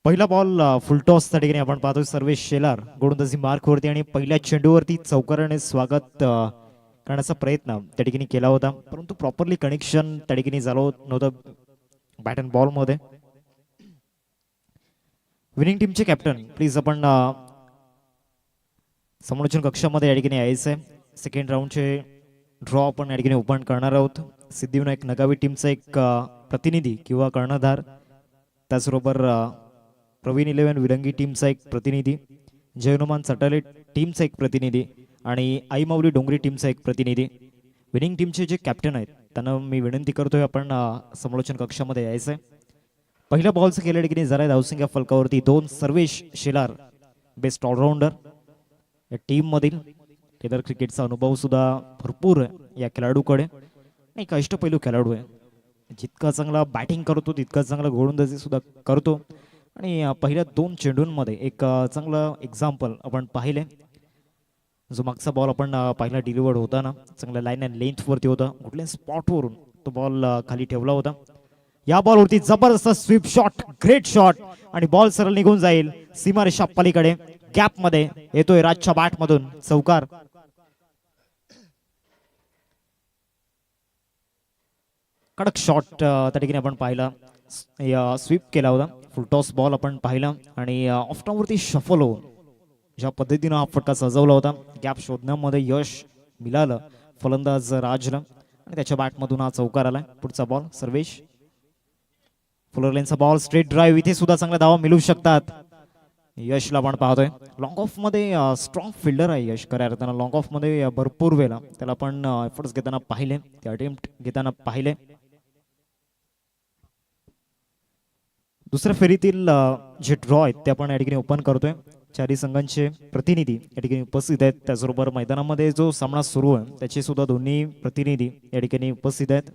पहिला ball full toss त्या ठिकाणी आपण पाहतोय सर्वेश शेलार गोलंदाजी मार्कवरती आणि पहिल्या चेंडूवरती चौकाराने स्वागत करण्याचा प्रयत्न त्या ठिकाणी केला होता, परंतु प्रॉपरली कनेक्शन त्या ठिकाणी झालं नव्हतं बॅट अँड बॉल मध्ये. विनिंग टीमचे कॅप्टन प्लीज आपण समालोचन कक्षामध्ये या ठिकाणी यायचंय. सेकंड राऊंडचे ड्रॉ आपण या ठिकाणी ओपन करणार आहोत. सिद्धिविनायक नगावी टीमचा एक प्रतिनिधी किंवा कर्णधार, त्याचबरोबर प्रवीण 11 विरंगी टीमचा एक प्रतिनिधी, जय हनुमान चटाले टीमचा एक प्रतिनिधी आणि आई माऊली डोंगरी टीमचा एक प्रतिनिधी. विनिंग टीमचे जे कॅप्टन आहेत त्यांना मी विनंती करतोय आपण समालोचन कक्षामध्ये यायचंय. पहिल्या बॉलचं केलं ठिकाणी जरा धावसंख्या फलकावरती 2 सर्वेश शेलार बेस्ट ऑलराऊंडर या टीम मधील. टेलर क्रिकेटचा अनुभव सुद्धा भरपूर आहे या खेळाडूकडे, एक अष्टपैलू खेळाडू आहे. जितका चांगला बॅटिंग करतो तितका चांगला गोलंदाजी सुद्धा करतो आणि पहिल्या 2 चेंडूंमध्ये एक चांगलं एक्झाम्पल आपण पाहिले. जो मागचा बॉल आपण पहिला डिलिव्हर्ड होताना चांगल्या लाईन अँड लेंथवरती होता, कुठल्या स्पॉटवरून तो बॉल खाली ठेवला होता. या बॉलवरती जबरदस्त स्वीप शॉट, ग्रेट शॉट आणि बॉल सरळ निघून जाईल सीमारेषा पलीकडे. गॅप मध्ये येतोय राजच्या बॅट मधून चौकार. कडक शॉट त्या ठिकाणी आपण पाहिला, स्वीप केला होता. फुलटॉस बॉल आपण पाहिला आणि ऑफटॉनवरती शफल होऊन ज्या पद्धतीनं हा फटका सजवला होता, गॅप शोधण्यामध्ये यश मिळालं फलंदाज राजला आणि त्याच्या बॅटमधून हा चौकार आला. पुढचा बॉल सर्वेश फुलरलेनचा बॉल, स्ट्रेट ड्राईव्ह, इथे सुद्धा चांगल्या धावा मिळू शकतात. यशला आपण पाहतोय लॉंग ऑफ मध्ये स्ट्रॉंग फिल्डर आहे यश. खऱ्या अर्थानं लॉंग ऑफ मध्ये भरपूर वेळा त्याला आपण एफर्ट्स घेताना पाहिले, ते अटेम्प्ट घेताना पाहिले. दुसऱ्या फेरीतील जे ड्रॉ आहेत ते आपण या ठिकाणी ओपन करतोय. चारही संघांचे प्रतिनिधी या ठिकाणी उपस्थित आहेत. त्याचबरोबर मैदानामध्ये जो सामना सुरू आहे त्याचे सुद्धा दोन्ही प्रतिनिधी या ठिकाणी उपस्थित आहेत.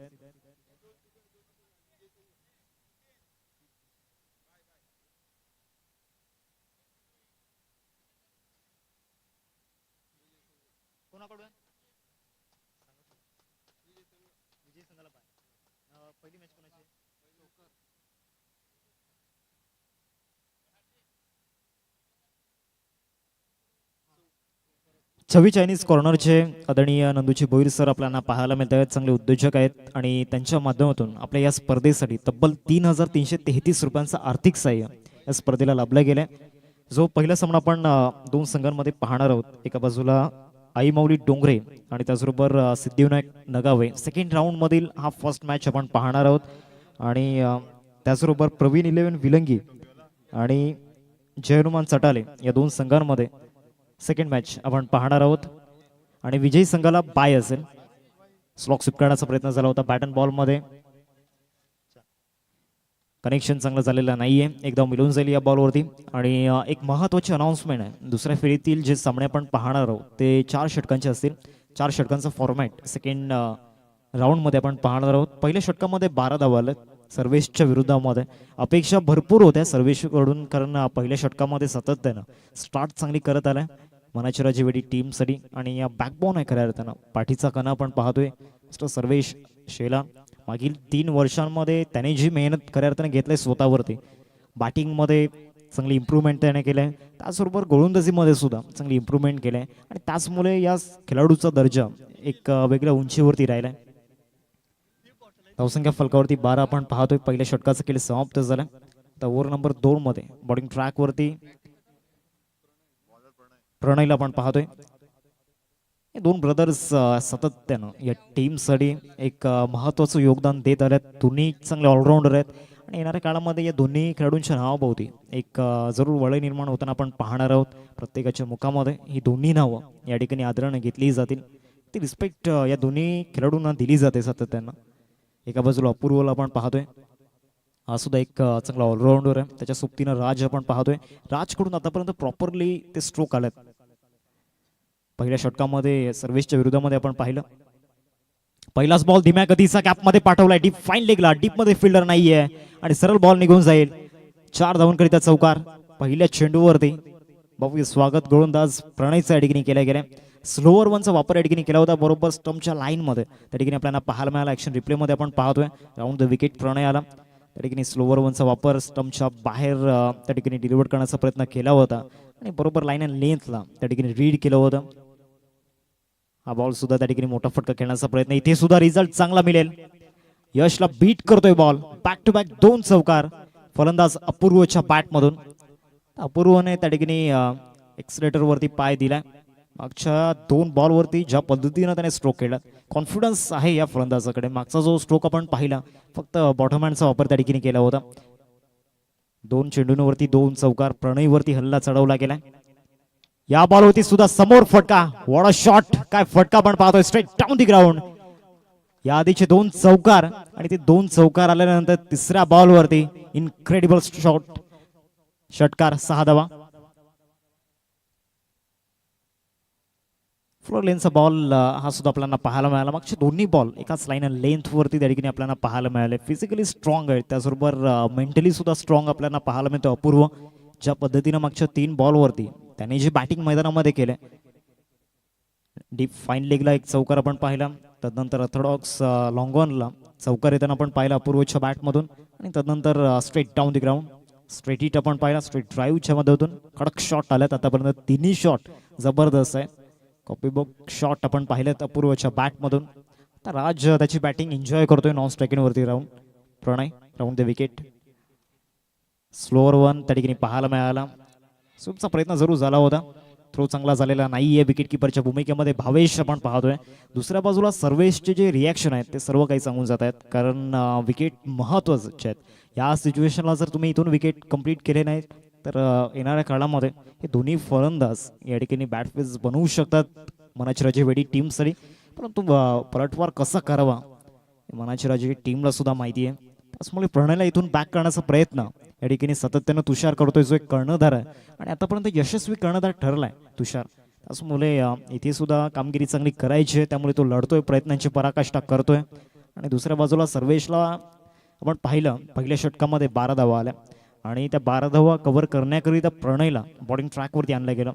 छवी चायनीज कॉर्नरचे आदरणीय नंदूची भोईर सर आपल्याला पाहायला मिळत आहेत. चांगले उद्योजक आहेत आणि त्यांच्या माध्यमातून आपल्या या स्पर्धेसाठी तब्बल 3,333 रुपयांचं आर्थिक सहाय्य या स्पर्धेला लाभलं गेलंय. जो पहिला सामना आपण 2 संघांमध्ये पाहणार आहोत. एका बाजूला आई माऊली डोंगरे आणि त्याचबरोबर सिद्धिविनायक नगावे. सेकंड राऊंड मधील हा फर्स्ट मॅच आपण पाहणार आहोत आणि त्याचबरोबर प्रवीण 11 विलंगी आणि जय हनुमान चटाले या 2 संघांमध्ये सेकंड मॅच आपण पाहणार आहोत आणि विजयी संघाला बाय असेल. स्लॉक स्वीप करण्याचा प्रयत्न झाला होता बॅट अँड बॉल मध्ये, कनेक्शन चांगलं झालेलं नाहीये. एकदा मिळून जाईल या बॉलवरती आणि एक महत्त्वाची अनाउन्समेंट आहे. दुसऱ्या फेरीतील जे सामने आपण पाहणार आहोत ते 4 षटकांचे असतील. 4 षटकांचा फॉर्मॅट सेकंड राऊंड मध्ये आपण पाहणार आहोत. पहिल्या षटकामध्ये 12 धावा आल्या सर्वेशच्या विरुद्धामध्ये. अपेक्षा भरपूर होत्या सर्वेशकडून, कारण पहिल्या षटकामध्ये सातत्यानं स्टार्ट चांगली करत आलाय मनाची राजेवाडी टीमसाठी आणि या बॅकबोन आहे खऱ्या अर्थानं. पाठीचा कणा आपण पाहतोय मिस्टर सर्वेश शेला. मागील 3 वर्षांमध्ये त्याने जी मेहनत खऱ्या अर्थाने घेतली स्वतःवरती, बॅटिंगमध्ये चांगली इम्प्रूव्हमेंट त्याने केलंय, त्याचबरोबर गोलंदाजीमध्ये सुद्धा चांगली इम्प्रूव्हमेंट केलंय आणि त्याचमुळे या खेळाडूचा दर्जा एक वेगळ्या उंचीवरती राहिलाय. धावसंख्या फलकावरती 12 आपण पाहतोय. पहिल्या षटकाचा खेळ समाप्त झाला. तर ओव्हर नंबर 2 मध्ये बॉलिंग ट्रॅक वरती प्रणयला आपण पाहतोय. हे 2 ब्रदर्स सातत्यानं या टीमसाठी एक महत्त्वाचं योगदान देत आल्यात. दोन्ही चांगले ऑलराऊंडर आहेत आणि येणाऱ्या काळामध्ये या दोन्ही खेळाडूंच्या नावाभोवती एक जरूर वळण निर्माण होताना आपण पाहणार आहोत. प्रत्येकाच्या मुखामध्ये ही दोन्ही नावं या ठिकाणी आदराने घेतली जातील. ती रिस्पेक्ट या दोन्ही खेळाडूंना दिली जाते सातत्यानं. एका बाजूला अपूर्वला आपण पाहतोय, हा सुद्धा एक चांगला ऑलराऊंडर आहे. त्याच्या सोबतीनं राज आपण पाहतोय. राजकडून आतापर्यंत प्रॉपरली ते स्ट्रोक आलेत. पहिल्या षटकामध्ये सर्वेशच्या विरोधामध्ये आपण पाहिलं, पहिलाच बॉल धीम्या गतीचा कॅपमध्ये पाठवलाय, डीप फाईन लेगला, डीप मध्ये फिल्डर नाहीये आणि सरळ बॉल निघून जाईल. 4 धावांकरिता चौकार पहिल्या चेंडूवरती. भव्य स्वागत गोलंदाज प्रणयचा या ठिकाणी केला गेलाय. स्लोअर वनचा वापर या ठिकाणी केला होता बरोबर स्टंपच्या लाईन मध्ये. त्या ठिकाणी आपल्याला पाहायला मिळाला. ऍक्शन रिप्ले मध्ये आपण पाहतोय राऊंड द विकेट प्रणय आला. त्या ठिकाणी स्लोवर वनचा वापर स्टंपच्या बाहेर त्या ठिकाणी डिलिव्हर करण्याचा प्रयत्न केला होता आणि बरोबर लाईन अँड लेंथला त्या ठिकाणी रीड केलं होतं. हा बॉल सुद्धा त्या ठिकाणी मोठा फटका खेळण्याचा प्रयत्न, इथे सुद्धा रिझल्ट चांगला मिळेल. यशला बीट करतोय बॉल, बॅक टू बॅक 2 चौकार फलंदाज अपूर्वच्या बॅटमधून. अपूर्वने त्या ठिकाणी एक्सलेटर वरती पाय दिलाय. मागच्या 2 बॉलवरती ज्या पद्धतीने त्याने स्ट्रोक केला, कॉन्फिडन्स आहे या फलंदाजाकडे. मागचा जो स्ट्रोक आपण पाहिला फक्त बॉटम हँडचा वापर त्या ठिकाणी केला होता. 2 चेंडूंवरती 2 चौकार, प्रणयवरती हल्ला चढवला गेलाय. या बॉलवरती सुद्धा समोर फटका, व्हॉट अ शॉट, काय फटका आपण पाहतोय स्ट्रेट डाऊन दी ग्राउंड. या आधीचे 2 चौकार आणि ते 2 चौकार आल्यानंतर तिसऱ्या बॉलवरती इनक्रेडिबल शॉट, षटकार, 6 धावा. फ्लोर लेनचा बॉल हा सुद्धा आपल्याला पाहायला मिळाला. मागचे दोन्ही बॉल एकाच लाईन लेंथ वरती त्या ठिकाणी आपल्याला पाहायला मिळाले. फिजिकली स्ट्रॉंग आहे, त्याचबरोबर मेंटली सुद्धा स्ट्रॉंग आपल्याला पाहायला मिळतो. अपूर्व ज्या पद्धतीने मागच्या 3 बॉलवरती त्याने जे बॅटिंग मैदानामध्ये केले, डीप फाईन लेगला एक चौकार आपण पाहिला, तदनंतर ऑर्थोडॉक्स लॉंग ऑनला चौकार येताना आपण पाहिला अपूर्वच्या बॅटमधून, आणि तदनंतर straight down the ground straight hit आपण पाहिला. स्ट्रेट ड्राईव्हच्या मधून कडक शॉट आल्यात आतापर्यंत, तिन्ही शॉट जबरदस्त आहे. कॉपी बुक शॉट आपण पाहिलेत अपूर्वच्या बॅटमधून. आता राज त्याची बॅटिंग एन्जॉय करतोय नॉन स्ट्रायकिंग वरती राहून. Pranay round the wicket, slower one त्या ठिकाणी पाहायला मिळाला. स्वीपचा प्रयत्न जरूर झाला होता, थ्रो चांगला झालेला नाहीये. विकेट किपरच्या भूमिकेमध्ये भावेश आपण पाहतोय. दुसऱ्या बाजूला सर्वेशचे जे रिॲक्शन आहेत ते सर्व काही सांगून जात आहेत, कारण विकेट महत्त्वाचे आहेत. या सिच्युएशनला जर तुम्ही इथून विकेट कंप्लीट केले नाही तर येणाऱ्या काळामध्ये हे दोन्ही फलंदाज या ठिकाणी बॅटफेस बनवू शकतात मनाची राजे वेडी टीमसाठी. परंतु पलटवार कसा करावा मनाची राजे टीमला सुद्धा माहिती आहे. त्यामुळे प्रणयला इथून बॅक करण्याचा प्रयत्न या ठिकाणी सातत्यानं तुषार करतोय, जो एक कर्णधार आहे आणि आतापर्यंत यशस्वी कर्णधार ठरलाय तुषार. त्यामुळे इथे सुद्धा कामगिरी चांगली करायची आहे, त्यामुळे तो लढतोय, प्रयत्नांची पराकाष्ठा करतोय. आणि दुसऱ्या बाजूला सर्वेशला आपण पाहिलं पहिल्या षटकामध्ये 12 धावा आल्या आणि त्या 12 धावा कव्हर करण्याकरिता प्रणयला बॉलिंग ट्रॅकवरती आणलं गेलं,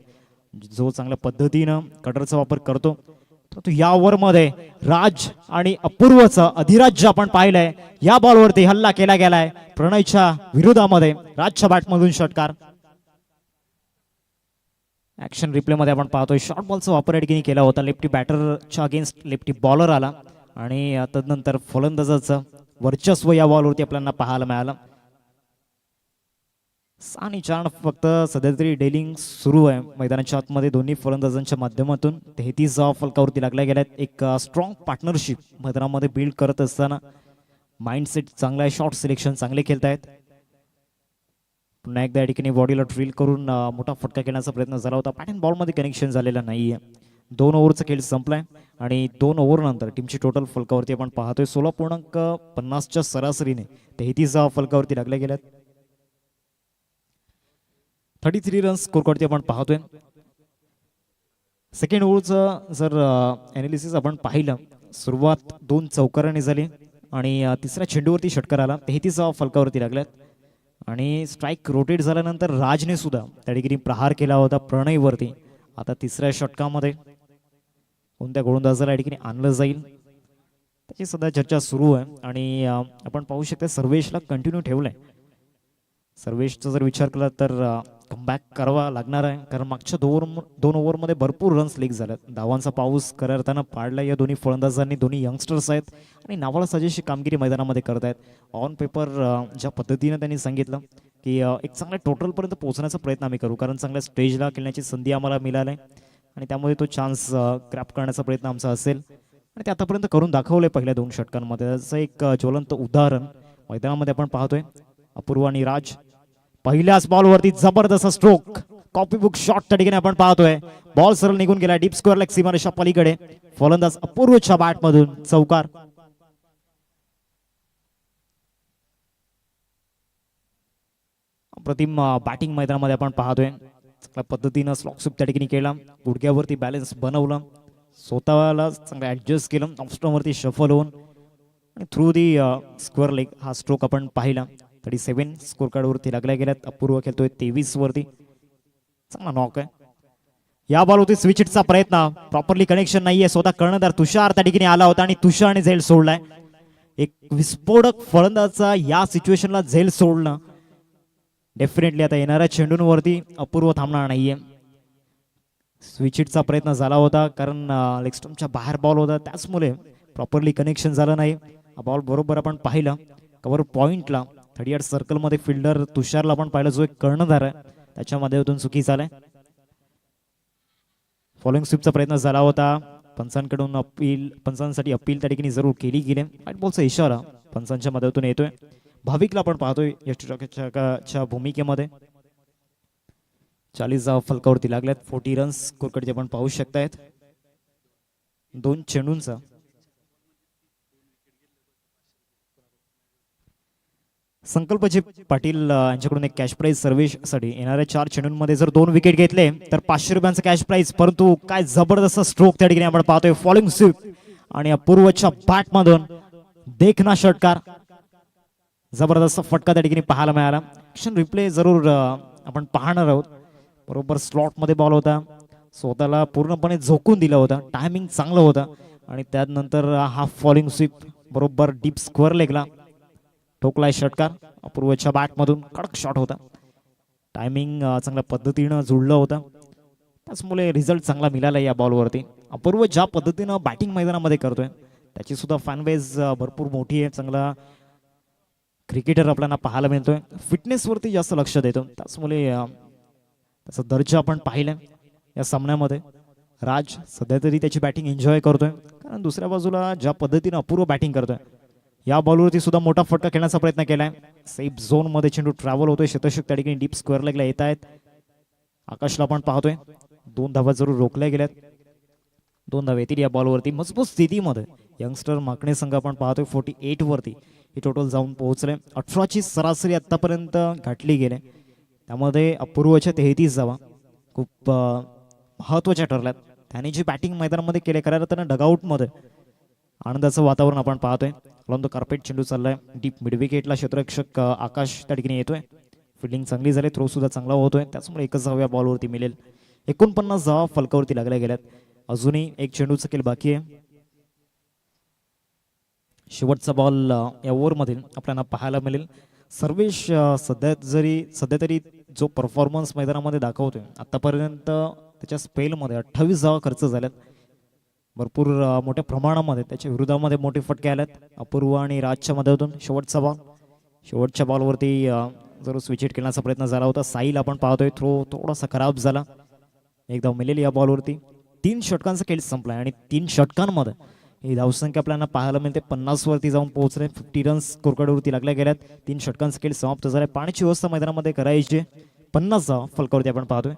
जो चांगल्या पद्धतीनं कटरचा वापर करतो. परंतु या ओव्हरमध्ये राज आणि अपूर्वचा अधिराज्य आपण पाहिलंय. या बॉलवरती हल्ला केला गेलाय प्रणयच्या विरोधामध्ये, राजच्या बॅटमधून षटकार. ऍक्शन रिप्ले मध्ये आपण पाहतोय शॉर्ट बॉलचा वापर या ठिकाणी केला होता. लेफ्टी बॅटरच्या अगेन्स्ट लेफ्टी बॉलर आला आणि तदनंतर फलंदाजाचं वर्चस्व या बॉलवरती आपल्याला पाहायला मिळालं. आणि 4 फक्त सध्या तरी डेलिंग सुरू आहे मैदानाच्या आतमध्ये दोन्ही फलंदाजांच्या माध्यमातून. 33 फलकावरती लागल्या गेल्यात. एक स्ट्रॉंग पार्टनरशिप मैदानामध्ये बिल्ड करत असताना माइंडसेट चांगला आहे, शॉट सिलेक्शन चांगले खेळतायत. पुन्हा एकदा या ठिकाणी बॉडीला ड्रिल करून मोठा फटका खेळण्याचा प्रयत्न झाला होता. पॅटर्न बॉलमध्ये कनेक्शन झालेला नाहीये. 2 ओव्हरचा खेळ संपलाय आणि 2 ओव्हर नंतर टीमची टोटल फलकावरती आपण पाहतोय 16.50च्या सरासरीने 33 फलकावरती लागल्या गेल्यात. 33 रन्स स्कोरवरती आपण पाहतोय. सेकंड ओव्हरचं जर ॲनालिसिस आपण पाहिलं, सुरुवात 2 चौकारांनी झाली आणि तिसऱ्या चेंडूवरती षटकार आला. 33 फलकावरती लागल्यात आणि स्ट्राईक रोटेट झाल्यानंतर राजने सुद्धा त्या ठिकाणी प्रहार केला होता प्रणयवरती. आता तिसऱ्या षटकामध्ये कोणत्या गोलंदाजाला या ठिकाणी आणलं जाईल त्याची सध्या चर्चा सुरू आहे आणि आपण पाहू शकता सर्वेशला कंटिन्यू ठेवलंय. सर्वेशचा जर विचार केला तर कमबॅक करावा लागणार आहे, कारण मागच्या 2 ओव्हरमध्ये भरपूर रन्स लीक झाल्यात. धावांचा पाऊस करताना पाडला या दोन्ही फलंदाजांनी. दोन्ही यंगस्टर्स आहेत आणि नावाला साजेशी कामगिरी मैदानामध्ये करत आहेत. ऑन पेपर ज्या पद्धतीने त्यांनी सांगितलं की एक चांगल्या टोटलपर्यंत पोहोचण्याचा प्रयत्न आम्ही करू, कारण चांगल्या स्टेजला खेळण्याची संधी आम्हाला मिळाली आणि त्यामुळे तो चान्स ग्रॅप करण्याचा प्रयत्न आमचा असेल आणि ते आतापर्यंत करून दाखवले पहिल्या 2 षटकांमध्ये. त्याचं एक ज्वलंत उदाहरण मैदानामध्ये आपण पाहतोय. अपूर्व आणि राज पहिल्याच बॉलवरती जबरदस्त स्ट्रोक, कॉपी बुक शॉट त्या ठिकाणी आपण पाहतोय. बॉल सरळ निघून गेला डीप स्क्वेअर लेग सीमारेषा पलीकडे. फलंदाज अपूर्वच्या बॅटमधून चौकार. अप्रतिम बॅटिंग मैदानामध्ये आपण पाहतोय. चांगल्या पद्धतीनं स्लॉक स्वीप त्या ठिकाणी केला, गुडघ्यावरती बॅलन्स बनवलं, स्वतःला चांगलं ऍडजस्ट केलं, ऑफस्टॉमवरती शफल होऊन आणि थ्रू दी स्क्वेअर लेग हा स्ट्रोक आपण पाहिला. 37 स्कोर कार्ड वरती लागल्या गेल्यात. अपूर्व खेळतोय 23 वरती, चांगला नॉक आहे. या बॉल होती स्विच हिटचा प्रयत्न, प्रॉपरली कनेक्शन नाहीये. स्वतः कर्णधार तुषार त्या ठिकाणी आला होता आणि तुषारने झेल सोडलाय. एक विस्फोटक फलंदाचा या सिच्युएशनला झेल सोडणं डेफिनेटली आता येणाऱ्या चेंडूंवरती अपूर्व थांबणार नाहीये. स्विचिटचा प्रयत्न झाला होता कारण लेग स्टंपच्या बाहेर बॉल होता, त्याचमुळे प्रॉपरली कनेक्शन झालं नाही. हा बॉल बरोबर आपण पाहिलं कव्हर पॉइंटला 38 सर्कलमध्ये फिल्डर तुषारला आपण पाहिलं जो एक कर्णधार आहे त्याच्या माध्यमातून चुकी झालाय. फॉलोइंग स्वीपचा प्रयत्न झाला होता, पंचांकडून अपील, पंचांसाठी अपील त्या ठिकाणी जरूर केली गेली. व्हाईट बॉलचा इशारा पंचांच्या माध्यमातून येतोय. भाविकला आपण पाहतोय यष्टीच्या भूमिकेमध्ये 40 धावा फलकावरती लागल्यात. 40 रन्स स्कोरकडे आपण पाहू शकतायत. 2 चेंडूंचा संकल्पजी पाटील यांच्याकडून एक कॅश प्राइज सर्व्हिससाठी येणाऱ्या 4 चेंडूंमध्ये जर 2 विकेट घेतले तर 500 रुपयांचा कॅश प्राइज. परंतु काय जबरदस्त स्ट्रोक त्या ठिकाणी आपण पाहतोय. फॉलोइंग स्वीप आणि अपूर्वच्या बॅटमधून देखना षटकार, जबरदस्त फटका त्या ठिकाणी पाहायला मिळाला. ॲक्शन रिप्ले जरूर आपण पाहणार आहोत. बरोबर स्लॉट मध्ये बॉल होता, स्वतःला पूर्णपणे झोकून दिला होता, टायमिंग चांगलं होता आणि त्यानंतर हा फॉलिंग स्वीप बरोबर डीप स्क्वेअर लेगला ठोकलाय षटकार. अपूर्वच्या बॅटमधून कडक शॉट होता, टायमिंग चांगल्या पद्धतीनं जुळलं होतं, त्याचमुळे रिझल्ट चांगला मिळाला या बॉलवरती. अपूर्व ज्या पद्धतीनं बॅटिंग मैदानामध्ये करतोय त्याची सुद्धा फॅनबेज भरपूर मोठी आहे. चांगला क्रिकेटर आपल्याला पाहायला मिळतोय, फिटनेसवरती जास्त लक्ष देतो, त्याचमुळे त्याचा दर्जा आपण पाहिलाय या सामन्यामध्ये. राज सध्या तरी त्याची बॅटिंग एन्जॉय करतोय, कारण दुसऱ्या बाजूला ज्या पद्धतीनं अपूर्व बॅटिंग करतोय या बॉलवरती सुद्धा मोठा फटका खेळण्याचा प्रयत्न केलाय. सेफ झोन मध्ये चेंडू ट्रॅव्हल होतोय, शतशक त्या ठिकाणी डीप स्क्वेअर लेगला येत आहेत. आकाशला आपण पाहतोय 2 धावा जरूर रोखल्या गेल्यात, 2 धावा येतील या बॉलवरती. मजबूत स्थितीमध्ये यंगस्टर माकणे संघ आपण पाहतोय 48 वरती हे टोटल जाऊन पोहोचले. 18ची सरासरी आतापर्यंत गाठली गेले, त्यामध्ये अपूर्वच्या 33 धावा खूप महत्वाच्या ठरल्यात. त्याने जी बॅटिंग मैदानामध्ये केले खऱ्या अर्थानं डगआउटमध्ये आनंदाचं वातावरण आपण पाहतोय. ऑन द कार्पेट चेंडू चाललाय डीप मिड विकेटला, क्षेत्ररक्षक आकाश त्या ठिकाणी येतोय. फिल्डिंग चांगली झाली, थ्रो सुद्धा चांगला होतोय, त्याचमुळे 1 धावा बॉलवरती मिळेल. 49 धावा फलकावरती लागल्या गेल्यात. अजूनही 1 चेंडूचा खेळ बाकी आहे. शेवटचा बॉल या ओव्हरमधील आपल्याला पाहायला मिळेल. सर्वेश सध्या तरी जो परफॉर्मन्स मैदानामध्ये दाखवतोय आतापर्यंत त्याच्या स्पेलमध्ये 28 धावा खर्च झाल्यात. भरपूर मोठ्या प्रमाणामध्ये त्याच्या विरोधामध्ये मोठे फटके आल्यात. अपूर्व आणि राजच्या मध्यातून शेवटच्या बॉलवरती जरूर स्विच हिट खेळण्याचा प्रयत्न झाला होता. साईल आपण पाहतोय थ्रो थोडासा खराब झाला, एकदा मिळेल या बॉलवरती. 3 षटकांचा खेळ संपलाय आणि 3 षटकांमध्ये ही धावसंख्या आपल्याला पाहायला मिळते 50 वरती जाऊन पोहोचले. 50 रन्स स्कोरकार्डवरती लागल्या गेल्यात. 3 षटकांचा खेळ समाप्त झालाय. पाण्याची व्यवस्था मैदानामध्ये करायची, 50 धावा फलकावरती आपण पाहतोय.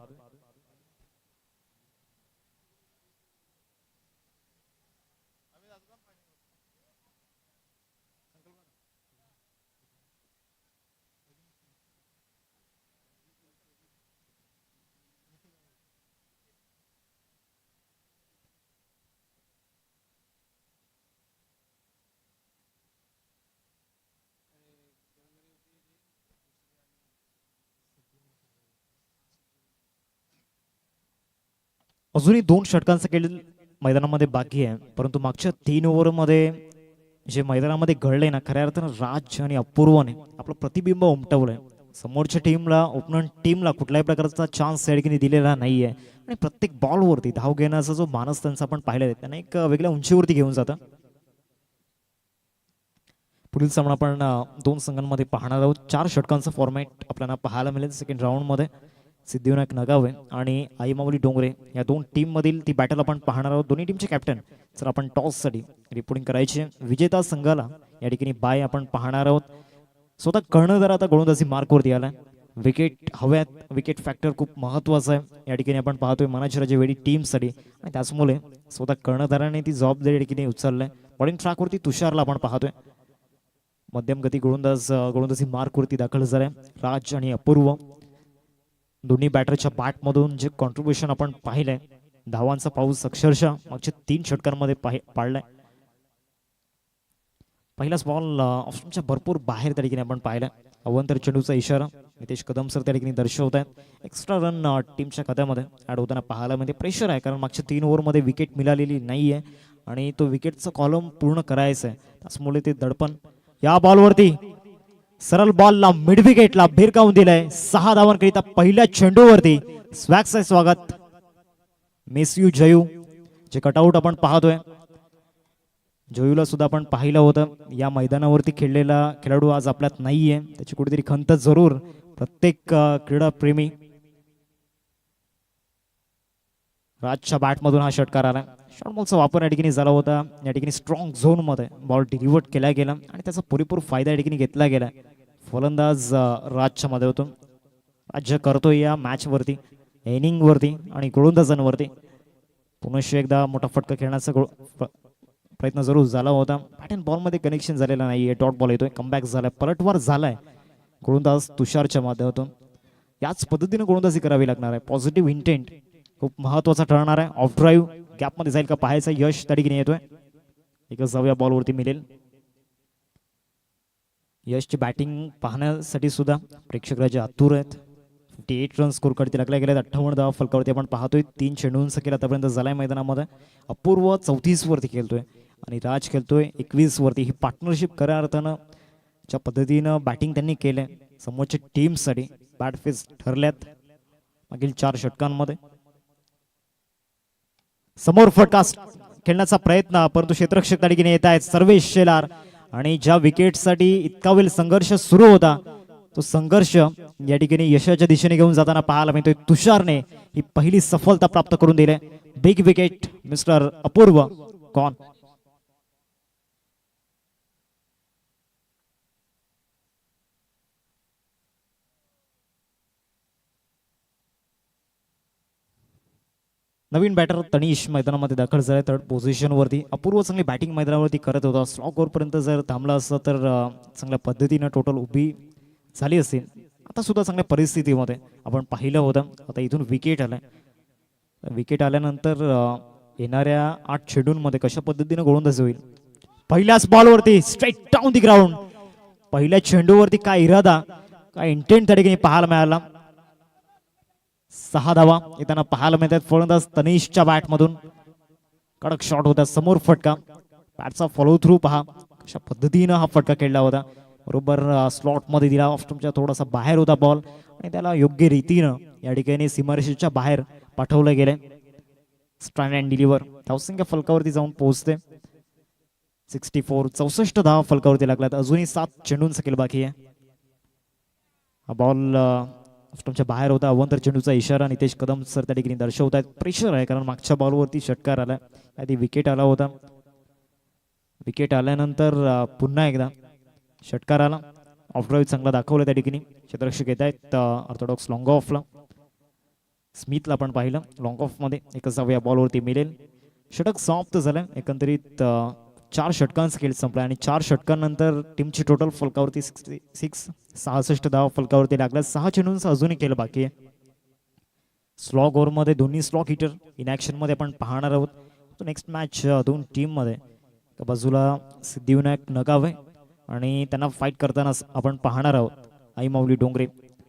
अजूनही 2 षटकांचा खेळ मैदानामध्ये बाकी आहे, परंतु मागच्या 3 ओव्हरमध्ये जे मैदानामध्ये घडले ना, खऱ्या अर्थानं राज आणि अपूर्वने आपलं प्रतिबिंब उमटवलंय. समोरच्या टीमला, ओपनंट टीमला कुठल्याही प्रकारचा चान्स या ठिकाणी दिलेला नाहीये आणि प्रत्येक बॉलवरती धाव घेण्याचा जो मानस त्यांचा आपण पाहिला त्यांना एक वेगळ्या उंचीवरती घेऊन जातं. पुढील सामना आपण 2 संघांमध्ये पाहणार आहोत. 4 षटकांचा फॉर्मॅट आपल्याला पाहायला मिळेल. सेकंड राऊंडमध्ये सिद्धिविनायक नगावे आणि आईमाऊली डोंगरे या 2 टीम मधील ती बॅटल आपण पाहणार आहोत. दोन्ही टीमचे कॅप्टन जर आपण टॉस साठी रिपोर्टिंग करायची, विजेता संघाला या ठिकाणी बाय आपण पाहणार आहोत. स्वतः कर्णधार आता गोलंदाजी मार्कवरती आलाय. विकेट हव्यात, विकेट फॅक्टर खूप महत्वाचा आहे या ठिकाणी आपण पाहतोय मनाची राजेवाडी टीमसाठी आणि त्याचमुळे स्वतः कर्णधाराने ती जबाबदारी या ठिकाणी उचललाय. बॉलिंग ट्रॅकवरती तुषारला आपण पाहतोय. मध्यम गती गोलंदाजी मार्कवरती दाखल झालाय. राज आणि अपूर्व दोन्ही बॅटरच्या बॅटमधून जे कॉन्ट्रीब्युशन आपण पाहिलंय, धावांचा पाऊस अक्षरशः मागच्या 3 षटकांमध्ये पाडलाय. पहिलाच बॉल ऑप्शनच्या भरपूर बाहेर त्या ठिकाणी आपण पाहिलाय. अवंतर चेंडूचा इशारा नितेश कदम सर त्या ठिकाणी दर्शवत आहेत. एक्स्ट्रा रन टीमच्या खात्यामध्ये ऍड होताना पाहायला म्हणजे प्रेशर आहे, कारण मागच्या 3 ओव्हरमध्ये विकेट मिळालेली नाहीये आणि तो विकेटचा कॉलम पूर्ण करायचा आहे. त्याचमुळे ते दडपण या बॉलवरती सरळ बॉलला मिड विकेटला भिरकावून दिलंय. 6 धावांकरिता पहिल्या चेंडूवरती स्वॅक्स स्वागत मिस यू जयू जे कटआउट आपण पाहतोय. जयूला सुद्धा आपण पाहिलं होतं. या मैदानावरती खेळलेला खेळाडू आज आपल्यात नाहीये. त्याची कुठेतरी खंत जरूर प्रत्येक क्रीडा प्रेमी. राजच्या बॅटमधून हा षटकार आला. शॉर्ट बॉलचा वापर या ठिकाणी झाला होता. या ठिकाणी स्ट्रॉंग झोन मध्ये बॉल डिलिव्हर्ट केला गेला आणि त्याचा पुरेपूर फायदा या ठिकाणी घेतला गेला. फलंदाज राजच्या मध्ये होतो. राज्य करतोय या मॅच वरती, इनिंग वरती आणि गोलंदाजांवरती पुनश्च एकदा मोठा फटका खेळण्याचा प्रयत्न जरूर झाला होता. बॅट अँड बॉल मध्ये कनेक्शन झालेला नाहीये. डॉट बॉल येतोय. कमबॅक झालाय, पलटवार झालाय गोलंदाज तुषारच्या माध्यमातून. याच पद्धतीने गोलंदाजी करावी लागणार आहे. पॉझिटिव्ह इंटेंट खूप महत्वाचा ठरणार आहे. ऑफ ड्राईव्ह गॅप मध्ये जाईल का पाहायचं. यश त्या ठिकाणी येतोय. एकच जाऊया बॉलवरती मिळेल. यशची बॅटिंग पाहण्यासाठी सुद्धा प्रेक्षक राजे आतुर आहेत. 58 रन स्कोर कडे लागल्या गेल्या. 58 धावा फलकावरती आपण पाहतोय. 3 चेंडूंचा खेळ आतापर्यंत झालाय मैदानामध्ये. अपूर्व 34 वरती खेळतोय आणि राज खेळतोय 21 वरती. ही पार्टनरशिप खऱ्या अर्थानं ज्या पद्धतीनं बॅटिंग त्यांनी केलंय समोरच्या टीमसाठी बॅट फेस ठरल्यात मागील 4 षटकांमध्ये. समोर फटका खेळण्याचा प्रयत्न, परंतु क्षेत्ररक्षक त्या ठिकाणी येत आहेत सर्वेश शेलार. आणि ज्या विकेटसाठी इतका वेळ संघर्ष सुरू होता तो संघर्ष या ठिकाणी यशाच्या दिशेने घेऊन जाताना पाहायला मिळतोय. तुषारने ही पहिली सफलता प्राप्त करून दिली. बिग विकेट मिस्टर अपूर्व कॉन. नवीन बॅटर तनिष मैदानामध्ये दाखल झालाय थर्ड पोझिशन वरती. अपूर्व चांगली बॅटिंग मैदानावरती करत होता. स्लॉक ओव्हरपर्यंत जर थांबला असता तर चांगल्या पद्धतीनं टोटल उभी झाली असतील. आता सुद्धा चांगल्या परिस्थितीमध्ये आपण पाहिलं होतं. आता इथून विकेट आलाय. विकेट आल्यानंतर येणाऱ्या 8 चेंडूंमध्ये कशा पद्धतीनं गोलंदाजी होईल. पहिल्याच बॉलवरती स्ट्रेट डाऊन दी ग्राउंड. पहिल्या चेंडूवरती काय इरादा, काय इंटेंट त्या ठिकाणी पाहायला मिळाला. 6 धावा येताना पाहायला मिळतात. फलंदाज तनिषच्या बॅटमधून कडक शॉट होता. समोर फटका. बॅटचा फॉलो थ्रू पहा कशा पद्धतीनं हा फटका खेळला होता. बरोबर स्लॉट मध्ये दिला. ऑफ स्टंपच्या थोडासा बाहेर होता बॉल आणि त्याला योग्य रीतीनं या ठिकाणी सीमारेषेच्या बाहेर पाठवलं गेले. स्ट्राइक अँड डिलिव्हर धावसंख्या फलकावरती जाऊन पोहोचते 64. 64 धावा फलकावरती लागल्यात. अजूनही 7 चेंडूंचा खेळ बाकी आहे. हा बॉल स्टंपच्या बाहेर होता. अवंतर चेंडूचा इशारा नितेश कदम सर त्या ठिकाणी दर्शवत आहेत. प्रेशर आहे कारण मागच्या बॉलवरती षटकार आला. आधी विकेट आला होता. विकेट आल्यानंतर पुन्हा एकदा षटकार आला. ऑफ ड्राईव्ह चांगला दाखवला त्या ठिकाणी. क्षेत्ररक्षक येत आहेत ऑर्थोडॉक्स लॉंग ऑफला. स्मिथला आपण पाहिलं लॉंग ऑफ मध्ये. एकच या बॉलवरती मिळेल. षटक समाप्त झालं. एकंदरीत 4 षटकांचा खेळ संपला आणि 4 षटकांनंतर टीमची टोटल फलकावरती 66 धावा फलकावरती लागल्या. 6 चेंडूंचा अजूनही खेळ बाकी आहे. स्लॉग ओव्हर मध्ये दोन्ही स्लॉग हिटर इन ऍक्शन मध्ये आपण पाहणार आहोत. नेक्स्ट मॅच दोन टीम मध्ये एका बाजूला सिद्धिविनायक नगावे आणि त्यांना फाईट करताना आपण पाहणार आहोत आई माऊली डोंगरे.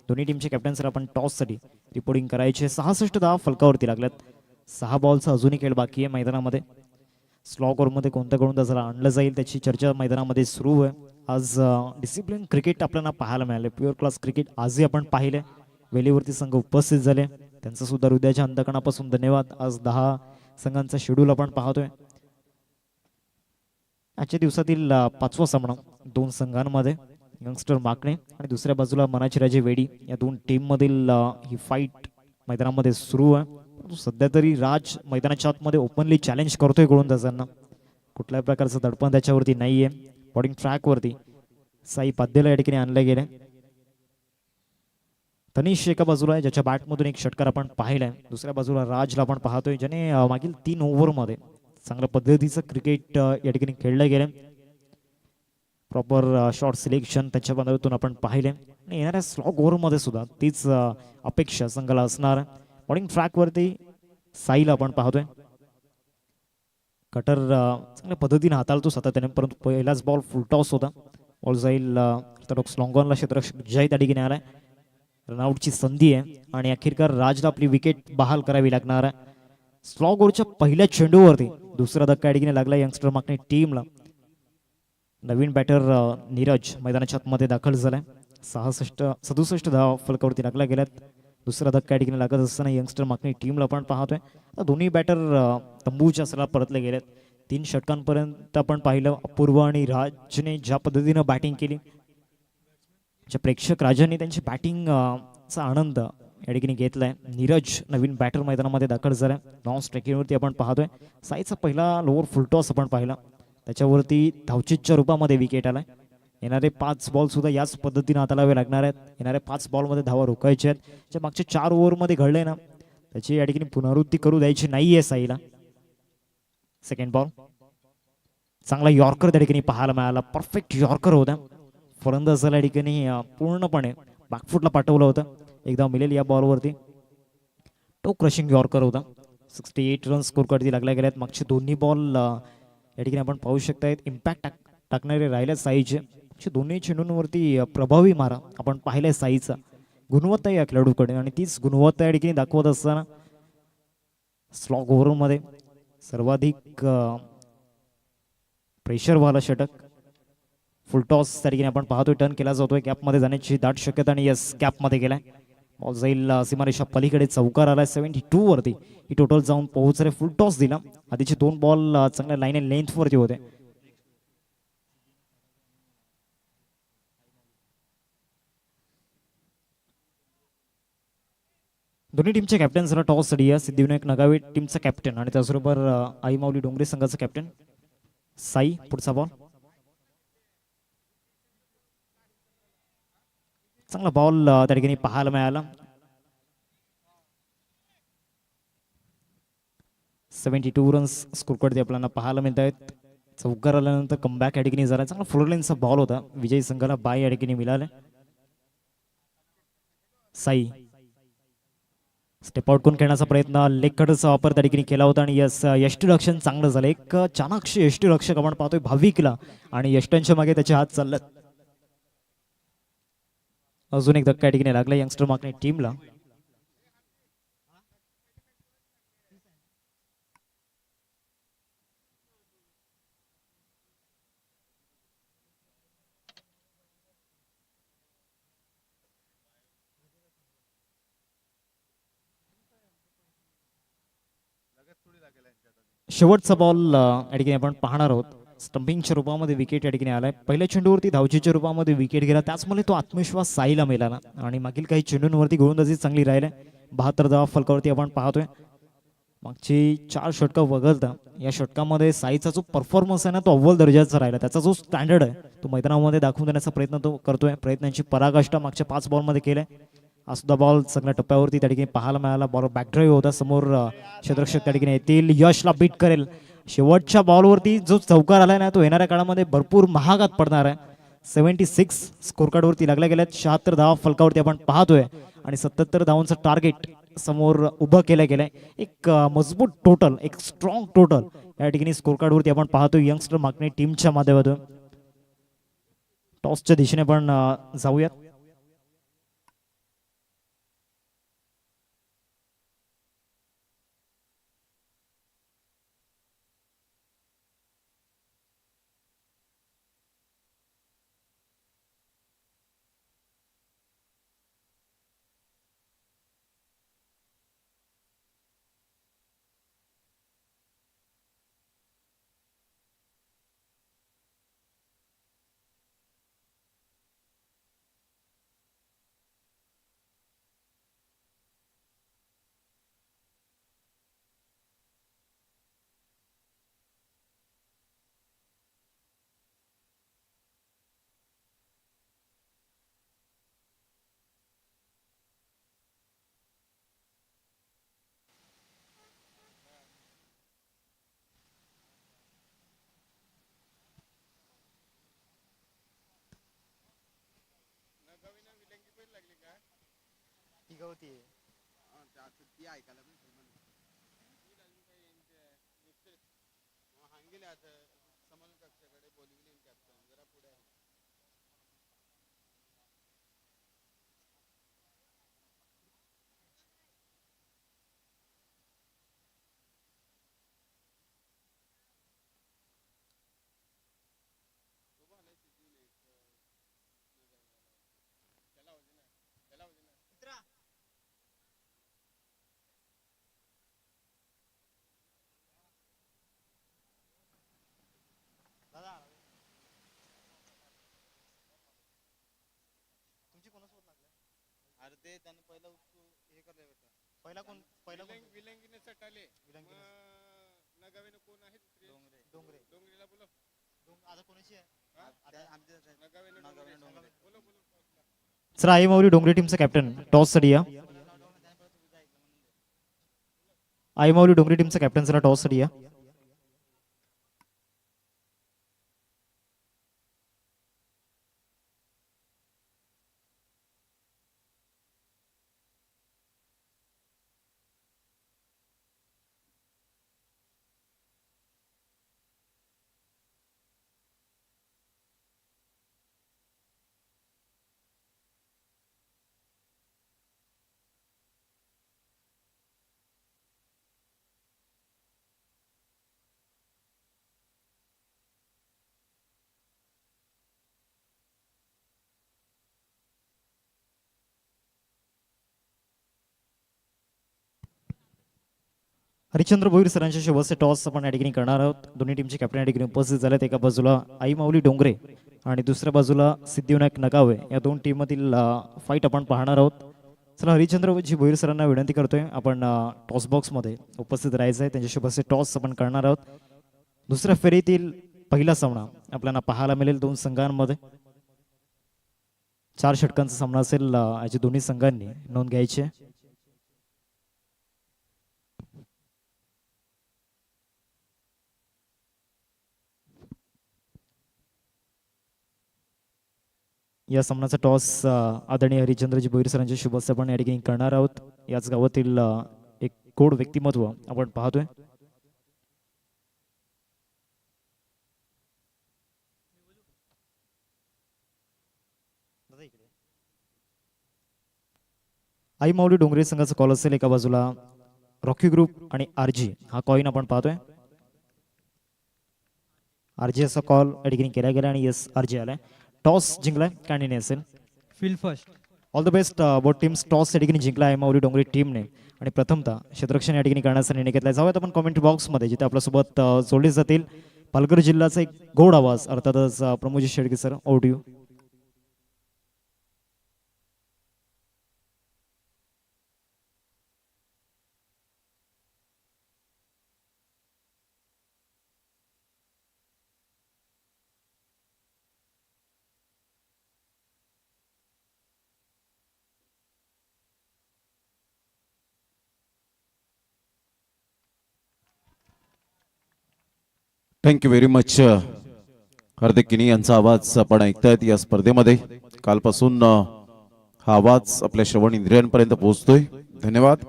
दोन्ही टीमचे कॅप्टन्स आपण टॉस साठी रिपोर्टिंग करायचे. 66 धावा फलकावरती लागल्यात. 6 बॉलचा अजूनही खेळ बाकी आहे मैदानामध्ये. स्लॉग ओव्हर मध्ये कोणत्या गोलंदाजाला आणलं जाईल त्याची चर्चा मैदानामध्ये सुरू आहे. आज डिसिप्लिन क्रिकेट आपल्याला पाहायला मिळाले. प्युअर क्लास क्रिकेट आजही आपण पाहिले. वेळेवरती संघ उपस्थित झाले. त्यांचं सुद्धा हृदयाच्या अंतकणापासून धन्यवाद. आज 10 संघांचा शेड्यूल आपण पाहतोय. आजच्या दिवसातील 5वा सामना 2 संघांमध्ये यंगस्टर माकणे आणि दुसऱ्या बाजूला मनाची राजे वेडी या 2 टीम मधील ही फाईट मैदानामध्ये सुरू आहे. सध्या तरी राज मैदानाच्या आतमध्ये ओपनली चॅलेंज करतोय गोलंदाजांना. कुठल्याही प्रकारचं दडपण त्याच्यावरती नाहीये. बॉलिंग ट्रॅक वरती साई पाद्यला या ठिकाणी आणले गेले. तनिष एका बाजूला आहे ज्याच्या बॅटमधून एक षटकार आपण पाहिलाय. दुसऱ्या बाजूला राजला आपण पाहतोय ज्याने मागील 3 ओव्हरमध्ये चांगल्या पद्धतीचं क्रिकेट या ठिकाणी खेळलं गेलं. प्रॉपर शॉट सिलेक्शन त्याच्या बाजूतून आपण पाहिले आणि येणाऱ्या स्लॉग ओव्हरमध्ये सुद्धा तीच अपेक्षा संघाला असणार. बॉलिंग ट्रॅक वरती साईला आपण पाहतोय. कटर चांगल्या पद्धतीने हाताळतो सातत्याने, परंतु पहिलाच बॉल फुल टॉस होता. बॉल जाईल लॉंगॉनला. क्षेत्ररक्षक जय त्या ठिकाणी आलाय. रनआउटची संधी आहे आणि अखेरकार राजला आपली विकेट बहाल करावी लागणार आहे. स्लॉग ओव्हरच्या पहिल्या चेंडूवरती दुसरा धक्का या ठिकाणी लागला यंगस्टर मागणी टीमला. नवीन बॅटर नीरज मैदानाच्या आतमध्ये दाखल झालाय. 67 धावा फलकावरती टाकल्या गेल्यात. दुसरा धक्का या ठिकाणी लागत असताना यंगस्टर मागणी टीमला आपण पाहतोय. दोन्ही बॅटर तंबूच्या सला परतले गेलेत. 3 षटकांपर्यंत आपण पाहिलं अपूर्व आणि राजने ज्या पद्धतीनं बॅटिंग केली, प्रेक्षक राजांनी त्यांची बॅटिंग चा आनंद या ठिकाणी घेतलाय. नीरज नवीन बॅटर मैदानामध्ये दाखल झालाय. नॉन स्ट्रायकिंगवरती आपण पाहतोय. साईचा पहिला लोअर फुलटॉस आपण पाहिला, त्याच्यावरती धावचीतच्या रूपामध्ये विकेट आलाय. येणारे 5 बॉल सुद्धा याच पद्धतीने हाताळावे लागणार आहेत. येणाऱ्या 5 बॉलमध्ये धावा रोखायच्या आहेत. जे मागच्या 4 ओव्हरमध्ये घडले ना, त्याची या ठिकाणी पुनरावृत्ती करू द्यायची नाहीये साईला. सेकंड बॉल, चांगला यॉर्कर त्या ठिकाणी पाहायला मिळाला. परफेक्ट यॉर्कर होता. फलंदाजाला या ठिकाणी पूर्णपणे बॅकफुटला पाठवलं होतं. एकदा मिळेल या बॉलवरती. टो क्रशिंग यॉर्कर होता. 68 रन स्कोर करती लागल्या गेल्यात. मागचे दोन्ही बॉल या ठिकाणी आपण पाहू शकतायत इम्पॅक्ट टाकणारे राहिल्यात साईचे. दोन्ही चेंडूंवरती प्रभावी मारा आपण पाहिलाय साईचा. गुणवत्ता या खेळाडूकडे, आणि तीच गुणवत्ता या ठिकाणी दाखवत असताना स्लॉग ओव्हरमध्ये सर्वाधिक प्रेशरवाला षटक फुलटॉस त्या ठिकाणी आपण पाहतोय. टर्न केला जातोय, कॅपमध्ये जाण्याची दाट शक्यता, आणि यस कॅपमध्ये गेलाय. बॉल जाईल सीमारेषा पलीकडे. चौकार आलाय 72 वरती. ही टोटल जाऊन पोहोचले. फुलटॉस दिला. आधीचे 2 बॉल चांगल्या लाईन अँड लेंथ वरती होते. दोन्ही टीमच्या कॅप्टन्सला टॉस साठी सिद्धिविनायक नगावे टीमचा कॅप्टन, आणि त्याचबरोबर आई माऊली डोंगरे संघाचा कॅप्टन साई. पुढचा बॉल, चांगला बॉल त्या ठिकाणी पाहायला मिळाला. 72 रन्स स्कोर करते आपल्याला पाहायला मिळत आहेत. चौकार आल्यानंतर कमबॅक या ठिकाणी झाला. चांगला फोर लाईनचा बॉल होता. विजयी संघाला बाय या ठिकाणी मिळाले. साई स्टेप आउट करून खेळण्याचा प्रयत्न, लेग कटरचा वापर त्या ठिकाणी केला होता, आणि यस यष्टीरक्षण चांगलं झालं. एक चाणाक्ष यष्टीरक्षक आपण पाहतोय भाविकला, आणि यष्टांच्या मागे त्याचे हात चाललेत. अजून एक धक्का या ठिकाणी लागला यंगस्टर मागणी टीमला. शेवटचा बॉल या ठिकाणी आपण पाहणार आहोत. स्टंपिंगच्या रूपामध्ये विकेट या ठिकाणी आलाय. पहिल्या चेंडूवरती धावचीच्या रूपामध्ये विकेट गेला, त्याचमुळे तो आत्मविश्वास साईला मिळाला, आणि मागील काही चेंडूंवरती गोलंदाजी चांगली राहिली. 72 धावा फलकावरती आपण पाहतोय. मागची 4 षटकं वगळता या षटकामध्ये साईचा जो परफॉर्मन्स आहे ना, तो अव्वल दर्जाचा राहिला. त्याचा जो स्टँडर्ड आहे तो मैदानामध्ये दाखवून देण्याचा प्रयत्न तो करतोय. प्रयत्नांची पराकाष्ठा मागच्या 5 बॉलमध्ये केलाय. हा सुद्धा बॉल सगळ्या टप्प्यावरती त्या ठिकाणी पाहायला मिळाला. बॉल बॅकड्राईव्ह होता. समोर क्षेत्ररक्षक त्या ठिकाणी येतील, यशला बीट करेल. शेवटच्या बॉलवरती जो चौकार आलाय ना, तो येणाऱ्या काळामध्ये भरपूर महागात पडणार आहे. 76 स्कोर कार्डवरती लागल्या गेल्यात. 76 धावा फलकावरती आपण पाहतोय, आणि 77 धावांचं टार्गेट समोर उभं केलं गेलंय. एक मजबूत टोटल, एक स्ट्रॉंग टोटल या ठिकाणी स्कोर कार्डवरती आपण पाहतोय यंगस्टर मागणी टीमच्या माध्यमातून. टॉसच्या दिशेने पण जाऊयात. पहिला कोण पहिला सर आई माऊली डोंगरे टीमचा कॅप्टन टॉस साठी या. आई माऊली डोंगरे टीमचा कॅप्टन जरा टॉस साठी या. हरिश्चंद्र भोईर सरांच्या शुभस्य टॉस आपण या ठिकाणी करणार आहोत. दोन्ही टीमचे कॅप्टन या ठिकाणी उपस्थित झालेत. एका बाजूला आई माऊली डोंगरे आणि दुसऱ्या बाजूला सिद्धिविनायक नगावे या दोन टीम मधील फाईट आपण पाहणार आहोत. चला हरिश्चंद्रजी भोईर सरांना विनंती करतोय आपण टॉस बॉक्स मध्ये उपस्थित राहायचं आहे. त्यांच्या शुभस्य टॉस आपण करणार आहोत. दुसऱ्या फेरीतील पहिला सामना आपल्याला पाहायला मिळेल दोन संघांमध्ये. 4 षटकांचा सामना असेल. याची दोन्ही संघांनी नोंद घ्यायची आहे. या सामन्याचा टॉस आदरणीय हरिश्चंद्रजी भोईर सरांच्या शुभस्य आपण या ठिकाणी करणार आहोत. याच गावातील एक गोड व्यक्तिमत्व आपण पाहतोय. आई माऊली डोंगरे संघाचा कॉल असेल. एका बाजूला रॉकी ग्रुप आणि आरजी हा कॉइन आपण पाहतोय. आरजी असा कॉल या ठिकाणी केला गेला आणि यस आरजी आलाय. टॉस जिंकलाय काय नाही असेल. Field first. All the best both teams. Toss या ठिकाणी जिंकला आहे माऊली डोंगरे टीमने आणि प्रथमतः क्षेत्ररक्षण या ठिकाणी करण्याचा निर्णय घेतला. जाऊयात आपण कमेंट बॉक्समध्ये जिथे आपल्यासोबत जोडले जातील पालघर जिल्ह्याचा एक गोड आवाज अर्थातच Pramod Shelke sir audio. Thank you very much. Hardik Kini यांचा आवाज आपण ऐकतायत या स्पर्धेमध्ये. कालपासून हा आवाज आपल्या श्रवण इंद्रियांपर्यंत पोहोचतोय. धन्यवाद.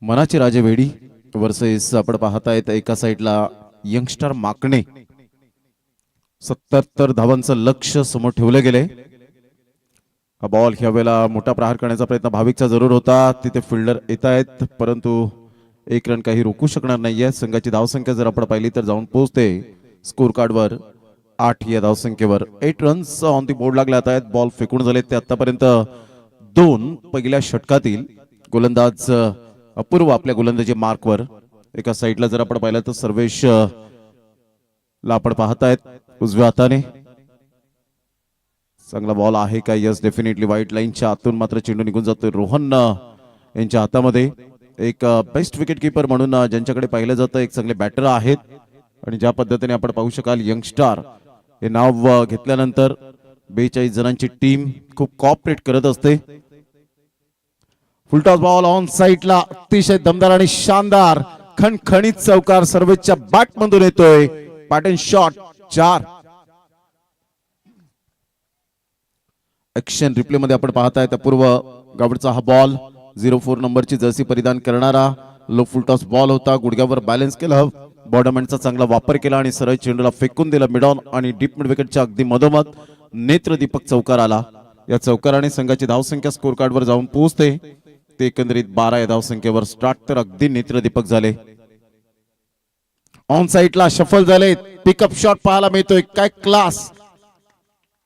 मनाची राजे वेडी वर्सेस आपण पाहतायत एका साईडला यंगस्टर माकणे. 77 धावांचं लक्ष समोर ठेवलं गेले. हा बॉल ह्या वेळेला मोठा प्रहार करण्याचा प्रयत्न भाविकचा जरूर होता. तिथे फिल्डर येत आहेत परंतु एक रन काही रोखू शकणार नाहीये. संघाची धावसंख्या जर आपण पाहिली तर जाऊन पोहोचते स्कोर कार्डवर 8 या धावसंख्येवर. 8 रन्स ऑन दी बोर्ड लागले आहेत. बॉल फेकून झाले ते आतापर्यंत 2 पहिल्या षटकातील. गोलंदाज अपूर्व आपल्या गोलंदाजी मार्कवर. एका साईडला जर आपण पाहिलं तर सर्वेश ला आपण पाहतायत उजव्या हाताने. चांगला बॉल आहे का? Yes definitely. व्हाईट लाईनच्या आतून मात्र चेंडू निघून जातोय रोहन यांच्या हातामध्ये. एक बेस्ट विकेट कीपर म्हणून ज्यांच्याकडे पाहिलं जातं एक चांगले बॅटर आहेत आणि ज्या पद्धतीने आपण पाहू शकाल यंगस्टार हे नाव घेतल्यानंतर 42 जणांची टीम खूप कॉपरेट करत असते. फुलटॉस बॉल ऑन साईडला अतिशय दमदार आणि शानदार खणखणीत चौकार सर्वेच्या बॅट मधून येतोय. Pattern shot 4. ऍक्शन रिप्ले मध्ये आपण पाहताय अपूर्व गावडचा हा बॉल. 04 नंबरची जर्सी परिधान करणारा लो फुलटॉस बॉल होता. गुडघ्यावर बॅलन्स केलं. बॉडमॅनचा चांगला वापर केला आणि सरळ चेंडूला फेकून दिला मिड ऑन आणि डीप मिड विकेटच्या अगदी मधोमध नेत्रदीपक चौकार आला. या चौकाराने संघाची धावसंख्या स्कोर कार्डवर जाऊन पोहोचते. ते एकंदरीत 12 या धावसंख्येवर. स्टार्ट तर अगदी नेत्रदीपक झाले. ऑन साईडला शफल झाले. पिकअप शॉट पाहायला मिळतोय. काय क्लास.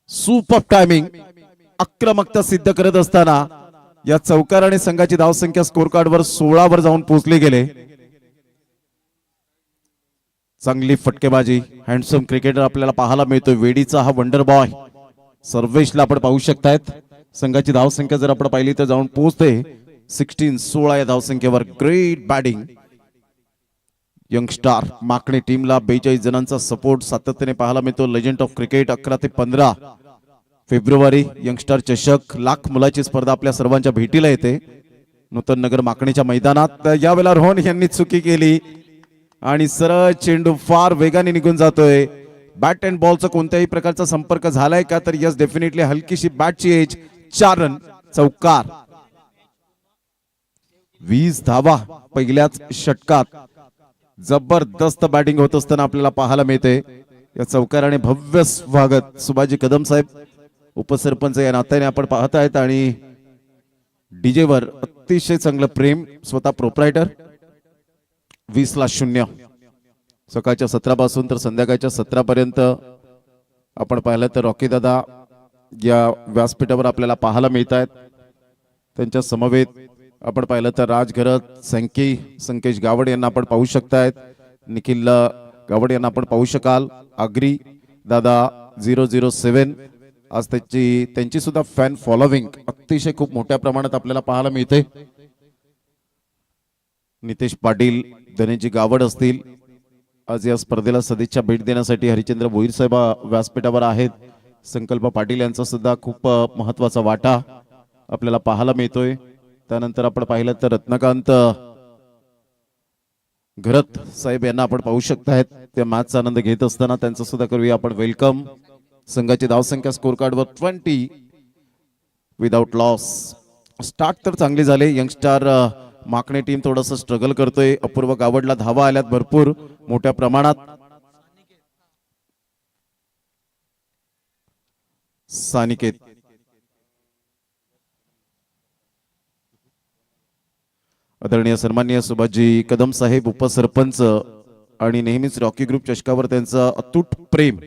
Super timing. आक्रमकता सिद्ध करत असताना या चौकाराने संघाची धावसंख्या स्कोर कार्डवर 16 वर जाऊन पोहोचले गेले. चांगली फटकेबाजी. हँडसम क्रिकेटर आपल्याला पाहायला मिळतोय. वेडीचा हा वंडर बॉय सर्वेशला आपण पाहू शकतायत. संघाची धावसंख्या जर आपण पाहिली तर जाऊन पोहोचते 16 या धावसंख्येवर. ग्रेट बॅटिंग यंगस्टार माकणे टीमला 42 जणांचा सपोर्ट सातत्याने पाहायला मिळतो. लेजंड ऑफ क्रिकेट 11 ते 15 फेब्रुवारी यंगस्टार चषक लाख मुलाची स्पर्धा आपल्या सर्वांच्या भेटीला येते नूतन नगर माकणीच्या मैदानात. यावेळेला रोहन यांनी चुकी केली आणि सरळ चेंडू फार वेगाने निघून जातोय. बॅट अँड बॉलचा कोणत्याही प्रकारचा संपर्क झालाय का तर यस डेफिनेटली हलकीशी बॅटची एज. 4 रन चौकार. 20 धावा पहिल्याच षटकात. जबरदस्त बॅटिंग होत असताना आपल्याला पाहायला मिळते. या चौकाराने भव्य स्वागत सुभाजी कदम साहेब उपसरपंच या नात्याने आपण पाहत आहेत आणि डीजे वर अतिशय चांगलं प्रेम स्वतः प्रोप्रायटर. 20-0 सकाळच्या 17 पासून तर संध्याकाळच्या 17 पर्यंत आपण पाहिलं तर रॉकी दादा या व्यासपीठावर आपल्याला पाहायला मिळत आहेत. त्यांच्या समवेत आपण पाहिलं तर राज घरत संकेश गावड यांना आपण पाहू शकतायत. निखिल गावड यांना आपण पाहू शकाल. आगरी दादा 007 आज त्यांची सुद्धा फॅन फॉलोविंग अतिशय खूप मोठ्या प्रमाणात आपल्याला पाहायला मिळते. नितेश पाटील धनेजी गावड असतील आज या स्पर्धेला सदिच्छा भेट देण्यासाठी हरिचंद्र भोईर साहेब व्यासपीठावर आहेत. संकल्प पाटील यांचा सुद्धा खूप महत्वाचा वाटा आपल्याला पाहायला मिळतोय. त्यानंतर आपण पाहिलं तर रत्नकांत घरत साहेब यांना आपण पाहू शकतायत. त्या मॅचचा आनंद घेत असताना त्यांचं सुद्धा करूया आपण वेलकम. संघाची धावसंख्या स्कोर कार्डवर 20 विदाउट लॉस. स्टार्ट तर चांगली झाले. यंगस्टार माकणे टीम थोडंसं स्ट्रगल करतोय. अपूर्व गावडला धावा आल्यात भरपूर मोठ्या प्रमाणात. सानिकेत आदरणीय सन्माननीय सुभाषजी कदम साहेब उपसरपंच आणि नेहमीच रॉकी ग्रुप चषकावर त्यांचं अतूट प्रेम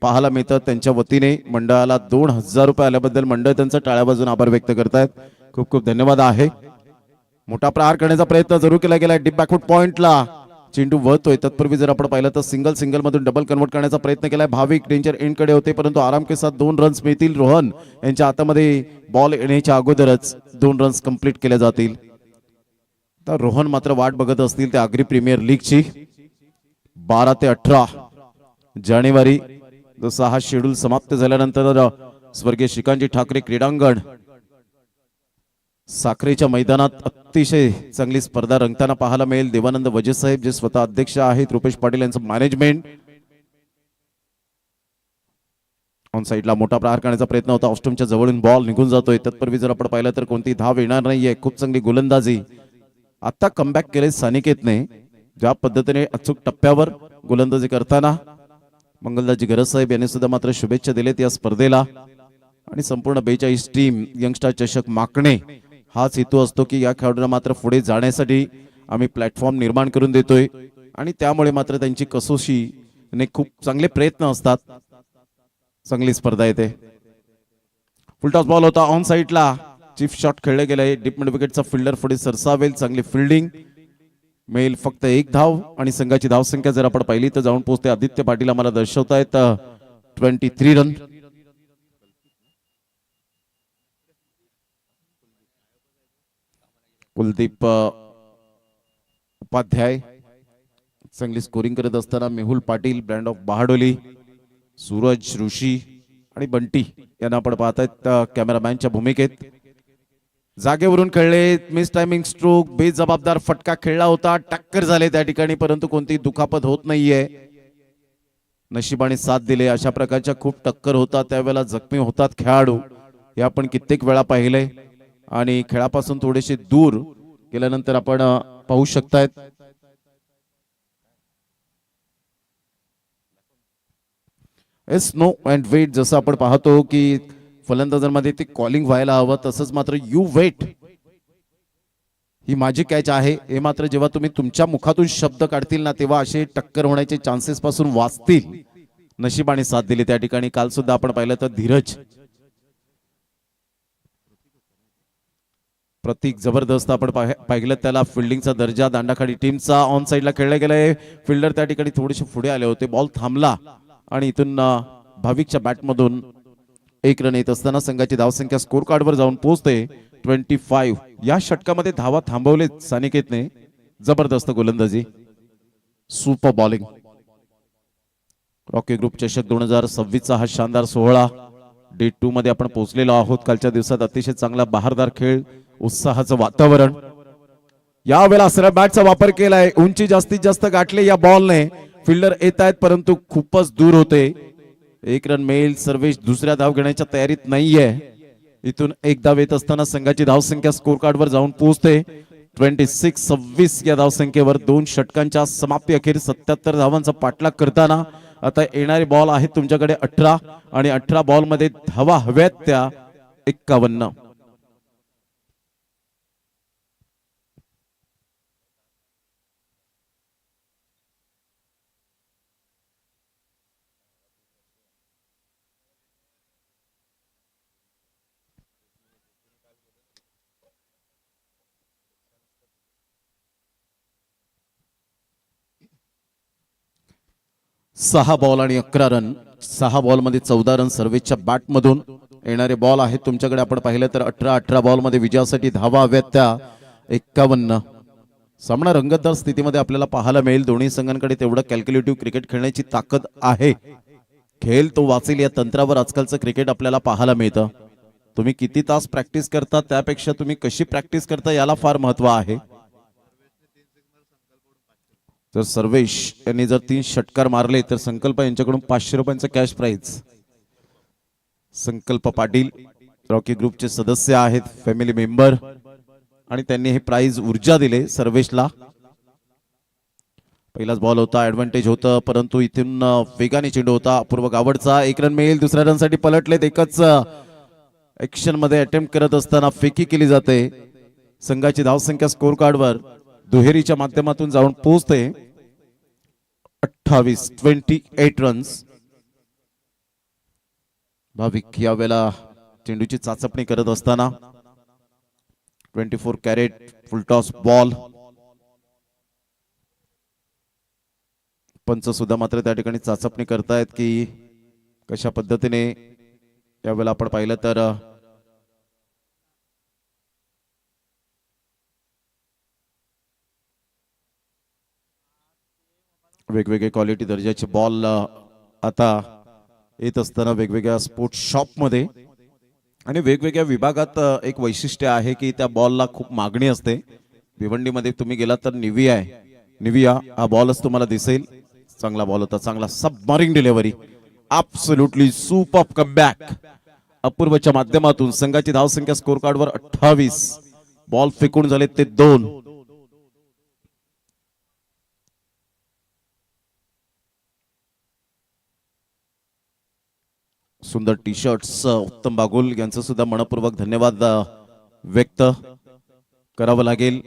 पाहायला मिळतं. त्यांच्या वतीने मंडळाला 2000 रुपये आल्याबद्दल मंडळ त्यांचा टाळ्या वाजून आभार व्यक्त करतायत. खूप खूप धन्यवाद आहे. मोठा प्रहार करण्याचा प्रयत्न जरूर केला गेला. डीप बॅकवर्ड पॉइंटला चेंडू वळतोय. तत्पूर्वी जर आपण पाहिलं तर सिंगल मधून डबल कन्वर्ट करण्याचा प्रयत्न केलाय. भाविक डेंजर एंड कडे होते परंतु आराम के साथ 2 रन्स मिळतील. रोहन यांच्या हातामध्ये बॉल येण्याच्या अगोदरच 2 रन्स कंप्लीट केले जातील. तर रोहन मात्र वाट बघत असतील त्या आगरी प्रीमियर लीगची. 12 ते 18 जानेवारी जसा हा शेड्यूल समाप्त झाल्यानंतर स्वर्गीय श्रीकांतजी ठाकरे क्रीडांगण साखरेच्या मैदानात अतिशय चांगली स्पर्धा रंगताना पाहायला मिळेल. देवानंद वजे साहेब जे स्वतः अध्यक्ष आहेत. रुपेश पाटील यांचं मॅनेजमेंट. ऑन साइडला मोठा प्रहार करण्याचा प्रयत्न होता. ऑस्ट्रमच्या जवळून बॉल निघून जातोय. तत्पूर्वी जर आपण पाहिलं तर कोणती धाव येणार नाहीये. खूप चांगली गोलंदाजी आता कमबॅक केले सानिकेतने. ज्या पद्धतीने अचूक टप्प्यावर गोलंदाजी करताना मंगलदाजी गरज साहेब यांनी सुद्धा मात्र शुभेच्छा दिलेत या स्पर्धेला. आणि संपूर्ण 42 टीम यंगस्टार चषक माकणे हाच हेतू असतो की या खेळाडूंना मात्र पुढे जाण्यासाठी आम्ही प्लॅटफॉर्म निर्माण करून देतोय आणि त्यामुळे मात्र त्यांची कसोशीने खूप चांगले प्रयत्न असतात. चांगली स्पर्धा येते. फुलटॉस बॉल होता ऑन साइडला. चीफ शॉट खेळले गेले. डीप मिड विकेटचा फिल्डर पुढे सरसावेल. चांगली फिल्डिंग मेल फक्त 1 धाव आणि संघाची धावसंख्या जर आपण पाहिली तर जाऊन पोहोचते. आदित्य पाटील आम्हाला दर्शवतायत 23 रन. कुलदीप उपाध्याय चांगली स्कोरिंग करत असताना मेहुल पाटील ब्रँड ऑफ बहाडोली, सूरज ऋषी आणि बंटी यांना आपण पाहतायत कॅमेरामॅनच्या भूमिकेत. जागेवरून खेळले. मिस टायमिंग स्ट्रोक बेजबाबदार फटका खेळला होता. टक्कर झाले त्या ठिकाणी परंतु कोणती दुखापत होत नाहीये. नशिबाने साथ दिले. अशा प्रकारच्या खूप टक्कर होतात त्यावेळेला जखमी होतात खेळाडू. हे आपण कित्येक वेळा पाहिले आणि खेळापासून थोडेसे दूर गेल्यानंतर आपण पाहू शकतायत. नो अँड वेट जसं आपण पाहतो की फलंदाजांमध्ये ते कॉलिंग व्हायला हवं तसंच मात्र यू वेट ही माझी कॅच आहे हे मात्र जेव्हा तुम्ही तुमच्या मुखातून शब्द काढतील ना तेव्हा असे टक्कर होण्याचे चान्सेस पासून वाचतील. नशिबाने साथ दिली त्या ठिकाणी. काल सुद्धा आपण पाहिलं तर धीरज प्रतीक जबरदस्त आपण पाहिलं त्याला फिल्डिंगचा दर्जा दांडाखाडी टीमचा. ऑन साइडला खेळले गेले. फिल्डर त्या ठिकाणी थोडेसे पुढे आले होते. बॉल थांबला आणि इथून भाविकच्या बॅटमधून एक रन येत असताना संघाची धावसंख्या स्कोर कार्डवर जाऊन पोहोचते 25. या षटकामध्ये धावा थांबवले सानिकेतने. जबरदस्त गोलंदाजी, सुपर बॉलिंग. रॉकी ग्रुप चषक 2026 चा हा शानदार सोहळा डे 2 मध्ये आपण पोहोचलेलो आहोत. कालच्या दिवसात अतिशय चांगला बहारदार खेळ, उत्साहाचं वातावरण. यावेळेला सरळ बॅटचा वापर केलाय, उंची जास्तीत जास्त गाठली या बॉलने. फिल्डर येत आहेत परंतु खूपच दूर होते. एक रन मिळेल. सर्वेश दुसऱ्या धाव घेण्याच्या तयारीत नाहीये. इथून एक धाव येत असताना संघाची धावसंख्या स्कोर कार्डवर जाऊन पोहोचते 26-26 या धावसंख्येवर. 2 षटकांच्या समाप्ती अखेर 77 धावांचा पाठलाग करताना आता येणारे बॉल आहेत तुमच्याकडे 18 आणि 18 बॉल मध्ये धावा हव्यात त्या 51. सहा बॉल आणि 11 रन. 6 बॉल मध्ये 14 रन सर्वेच्या बॅट मधून येणारे बॉल आहेत तुमच्याकडे. आपण पाहिलं तर 18 बॉल मध्ये विजयासाठी धावा हव्यात त्या 51. सामना रंगतदार स्थितीमध्ये आपल्याला पाहायला मिळेल. दोन्ही संघांकडे तेवढं कॅल्क्युलेटिव्ह क्रिकेट खेळण्याची ताकद आहे. खेळ तो वाचेल या तंत्रावर आजकालचं क्रिकेट आपल्याला पाहायला मिळतं. तुम्ही किती तास प्रॅक्टिस करता त्यापेक्षा तुम्ही कशी प्रॅक्टिस करता याला फार महत्व आहे. जर सर्वेश यांनी जर 3 षटकार मारले तर संकल्प यांच्याकडून 500 रुपयांचं कॅश प्राइज. संकल्प पाटील रॉकी ग्रुपचे सदस्य आहेत, फॅमिली मेंबर, आणि त्यांनी हे प्राइज ऊर्जा दिले सर्वेशला. पहिलाच बॉल होता, ऍडव्हान्टेज होतं, परंतु इथून वेगाने चेंडू होता. अपूर्व गावडचा. 1 रन मिळेल. दुसऱ्या रन साठी पलटलेत. एकच ऍक्शन मध्ये अटेम्प्ट करत असताना फेकी केली जाते. संघाची धावसंख्या स्कोर कार्डवर दुहेरीच्या माध्यमातून जाऊन पोहोचते 28 रन्स. भाविक यावेळेला चेंडूची चाचपणी करत असताना 24 कॅरेट फुलटॉस बॉल. पंच सुद्धा मात्र त्या ठिकाणी चाचपणी करतायत की कशा पद्धतीने. यावेळेला आपण पाहिलं तर वेगवेगळे क्वालिटी दर्जाचे बॉल आता येत असताना वेगवेगळ्या स्पोर्ट्स शॉप मध्ये आणि वेगवेगळ्या विभागात एक वैशिष्ट्य आहे की त्या बॉलला खूप मागणी असते. भिवंडीमध्ये तुम्ही गेलात तर निविया हा बॉलच तुम्हाला दिसेल. चांगला बॉल होता, चांगला submarine delivery, absolutely super comeback. अपूर्वच्या माध्यमातून संघाची धावसंख्या स्कोर कार्डवर 28. बॉल फेकून झाले ते 2. सुंदर टी शर्ट्स उत्तम बागुल यांचं सुद्धा मनपूर्वक धन्यवाद व्यक्त करावं लागेल.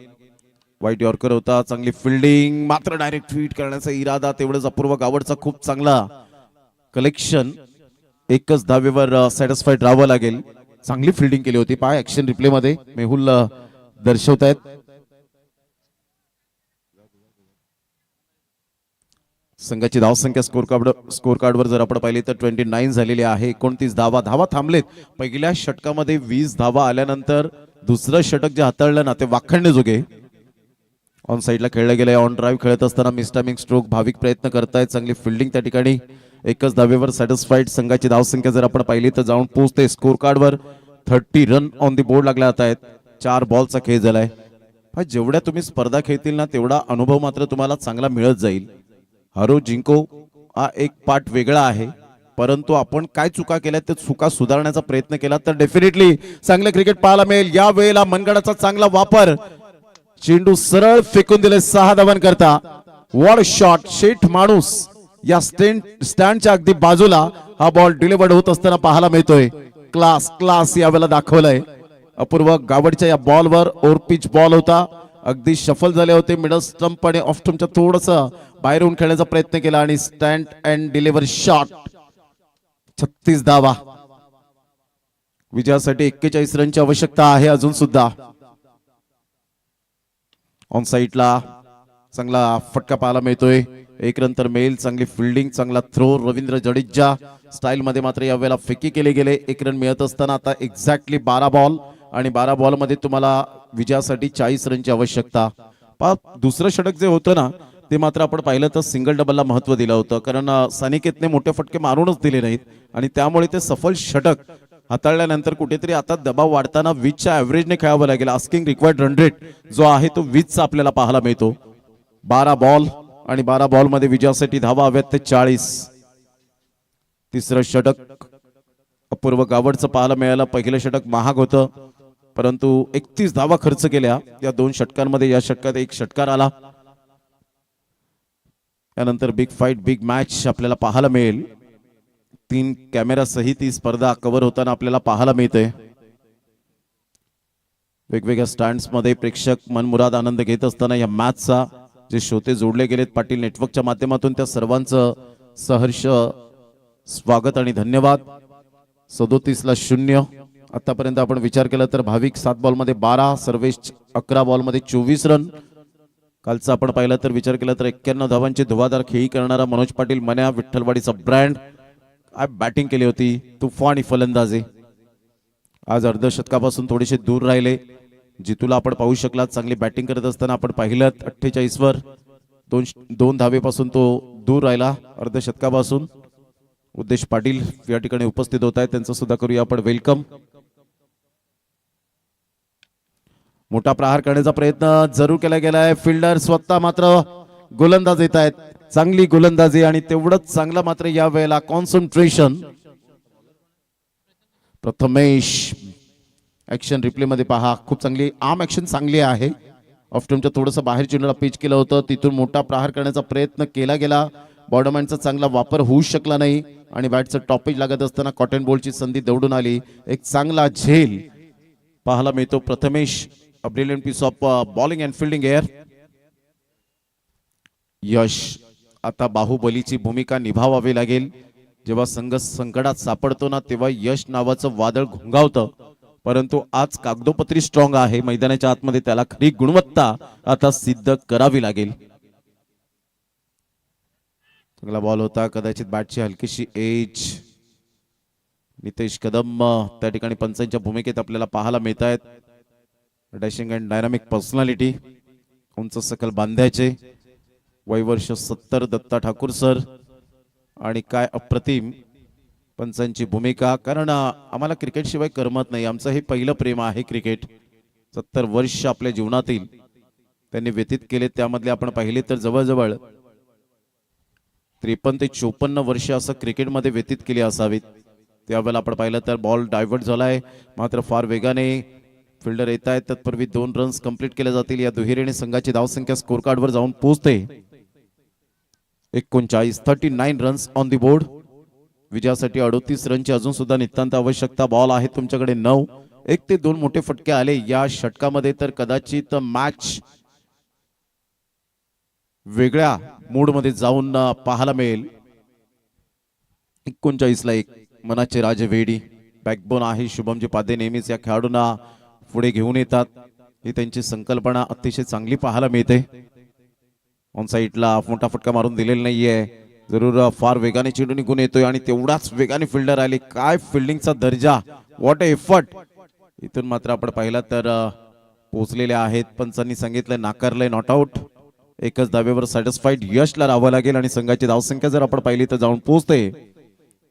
वाईट यॉर्कर होता, चांगली फिल्डिंग, मात्र डायरेक्ट फीट करण्याचा इरादा. तेवढंच अपूर्व गावडचा खूप चांगला कलेक्शन. एकच धावेवर सॅटिस्फाईड राहावं लागेल. चांगली फिल्डिंग केली होती. पाय ऍक्शन रिप्ले मध्ये मेहुल दर्शवतायत. संघाची धावसंख्या स्कोर कार्डवर जर आपण पाहिली तर 29 झालेली आहे. 29 धावा थांबलेत. पहिल्या षटकामध्ये 20 धावा आल्यानंतर दुसरं षटक जे हाताळलं ना ते वाखणण्याजोगे. ऑन साईडला खेळलं गेलंय. ऑन ड्राईव्ह खेळत असताना मिसटायमिंग स्ट्रोक. भाविक प्रयत्न करतायत. चांगली फिल्डिंग त्या ठिकाणी. एकच धावेवर सॅटिस्फाईड. संघाची धावसंख्या जर आपण पाहिली तर जाऊन पोहोचते स्कोर कार्डवर 30 रन ऑन दी बोर्ड लागले जात आहेत. 4 बॉलचा खेळ झालाय. जेवढ्या तुम्ही स्पर्धा खेळतील ना तेवढा अनुभव मात्र तुम्हाला चांगला मिळत जाईल. हरो जिंको हा एक पार्ट वेगळा आहे, परंतु आपण काय चुका केल्या त्या चुका सुधारण्याचा प्रयत्न केला तर डेफिनेटली चांगले क्रिकेट पाहायला मिळेल. या वेळेला मनगडाचा चांगला वापर. चेंडू सरळ फेकून दिले 6 धावांकरता. What shot. शेठ माणूस या स्टँडच्या अगदी बाजूला हा बॉल डिलिव्हर्ड होत असताना पाहायला मिळतोय. क्लास यावेळेला दाखवलाय. अपूर्व गावडच्या या बॉलवर ओव्हरपिच बॉल होता. अगदी शफल झाले होते. मिडल स्टंप आणि ऑफ स्टंपच्या थोडस बाहेर येऊन खेळण्याचा प्रयत्न केला आणि स्टँड अँड डिलिव्हर शॉट. 36 धावा. विजयासाठी 41 रनची आवश्यकता आहे अजून सुद्धा. ऑन साईडला चांगला फटका पाहायला मिळतोय. एक रन तर मिळेल. चांगली फिल्डिंग, चांगला थ्रो रवींद्र जडेजा स्टाईल मध्ये मात्र यावेळेला फेकी केले गेले. एक रन मिळत असताना आता एक्झॅक्टली 12 बॉल आणि 12 बॉल मध्ये तुम्हाला विजयासाठी 40 रनची आवश्यकता. दुसरं षटक जे होतं ना ते मात्र आपण पाहिलं तर सिंगल डबलला महत्व दिलं होतं, कारण सानिकेतने मोठे फटके मारूनच दिले नाहीत आणि त्यामुळे ते सफल षटक हाताळल्यानंतर कुठेतरी आता दबाव वाढताना 20च्या ऍव्हरेजने खेळावं लागेल. आस्किंग रिक्वायर्ड रन रेट जो आहे तो 20चा आपल्याला पाहायला मिळतो. 12 बॉल आणि 12 बॉल मध्ये विजयासाठी धावा हव्यात ते 40. तिसरं षटक अपूर्व गावडचं पाहायला मिळालं. पहिलं षटक महाग होतं परंतु 31 धावा खर्च केल्या या दोन षटकांमध्ये. या षटकात एक षटकार आला. त्यानंतर बिग फाईट बिग मॅच आपल्याला पाहायला मिळेल. 3 कॅमेरा सहित ही स्पर्धा कव्हर होताना आपल्याला पाहायला मिळते. वेगवेगळ्या स्टँड्स मध्ये प्रेक्षक मनमुराद आनंद घेत असताना या मॅचचा जे श्रोते जोडले गेलेत पाटील नेटवर्कच्या माध्यमातून त्या सर्वांचं सहर्ष स्वागत आणि धन्यवाद. 37 ला 0. आतापर्यंत आपण विचार केला तर भाविक 7 बॉल मध्ये 12, सर्वेश 11 बॉल मध्ये 24 रन. कालचा आपण पाहिलं तर विचार केला तर 91 धावांची धुवाधार खेळी करणारा मनोज पाटील मन्या विठ्ठलवाडीचा ब्रँड काय बॅटिंग केली होती. तुफानी फलंदाजी. आज अर्धशतकापासून थोडेसे दूर राहिले. जितूला आपण पाहू शकलात चांगली बॅटिंग करत असताना आपण पाहिलं 48 वर 2 धावेपासून तो दूर राहिला अर्धशतकापासून. उद्देश पाटील या ठिकाणी उपस्थित होत आहेत, त्यांचं सुद्धा करूया आपण वेलकम. मोठा प्रहार करण्याचा प्रयत्न जरूर केला गेलाय. फिल्डर स्वतः मात्र गोलंदाज येत आहेत. चांगली गोलंदाजी आणि तेवढंच चांगला मात्र या वेळेला कॉन्सन्ट्रेशन. प्रथमेश ऍक्शन रिप्ले मध्ये पहा. खूप चांगली आर्म ऍक्शन चांगली आहे. ऑफ्टनच्या थोडंसं बाहेर चेंडूला पिच केलं होतं, तिथून मोठा प्रहार करण्याचा प्रयत्न केला गेला. बॉर्डरमॅनचा चांगला वापर होऊ शकला नाही आणि बॅटचं टॉपेज लागत असताना कॉटन बॉलची संधी दौडून आली. एक चांगला झेल पाहायला मिळतो. Prathamesh a brilliant piece of bowling and fielding here. Yash आता बाहुबलीची भूमिका निभावावी लागेल. जेव्हा संघ संकटात सापडतो ना तेव्हा यश नावाचं वादळ घोंगावतं, परंतु आज कागदोपत्री स्ट्रॉंग आहे. मैदानाच्या आतमध्ये त्याला खरी गुणवत्ता आता सिद्ध करावी लागेल. चांगला बॉल होता. कदाचित बॅटची हलकीशी एज. नितेश कदम त्या ठिकाणी पंचांच्या भूमिकेत आपल्याला पाहायला मिळत आहेत. Dashing and dynamic personality. उंच सकल बांध्याचे. वयवर्ष 70. दत्ता ठाकूर सर. आणि काय अप्रतिम पंचांची भूमिका, कारण आम्हाला क्रिकेट शिवाय करमत नाही. आमचं हे पहिलं प्रेम आहे क्रिकेट. 70 वर्ष आपल्या जीवनातील त्यांनी व्यतीत केले. त्यामधले आपण पाहिले तर जवळजवळ 53 ते 54 वर्ष असं क्रिकेटमध्ये व्यतीत केली असावीत. त्यावेळेला आपण पाहिलं तर बॉल डायव्हर्ट झालाय, मात्र फार वेगाने फिल्डर येत आहेत. तत्पूर्वी 2 रन्स कंप्लीट केले जातील. या दुहेरीने संघाची धावसंख्या स्कोर कार्डवर जाऊन पोहोचते 39. 39 रन्स ऑन दी बोर्ड. विजयासाठी 38 रनची अजून सुद्धा नितांत आवश्यकता. बॉल आहे तुमच्याकडे 9. 1 ते 2 मोठे फटके आले या षटकामध्ये तर कदाचित मॅच वेगळ्या मूड मध्ये जाऊन पाहायला मिळेल. 39 ला 1. मनाचे राजे वेडी बॅकबोन आहे. शुभमजी पादे नेहमीच या खेळाडूंना पुढे घेऊन येतात. ही त्यांची संकल्पना अतिशय चांगली पाहायला मिळते. ऑन साईडला मोठा फटका मारून दिलेला नाहीये. जरूर फार वेगाने चेंडू निघून येतोय आणि तेवढाच वेगाने फिल्डर आले. काय फिल्डिंगचा दर्जा. What a effort. इथून मात्र आपण पाहिला तर पोहोचलेले आहेत. पंचांनी सांगितलं नाकारलंय नॉट आउट. एकच धावेवर सॅटिस्फाईड यशला राहावं लागेल आणि संघाची धावसंख्या जर आपण पाहिली तर जाऊन पोहोचते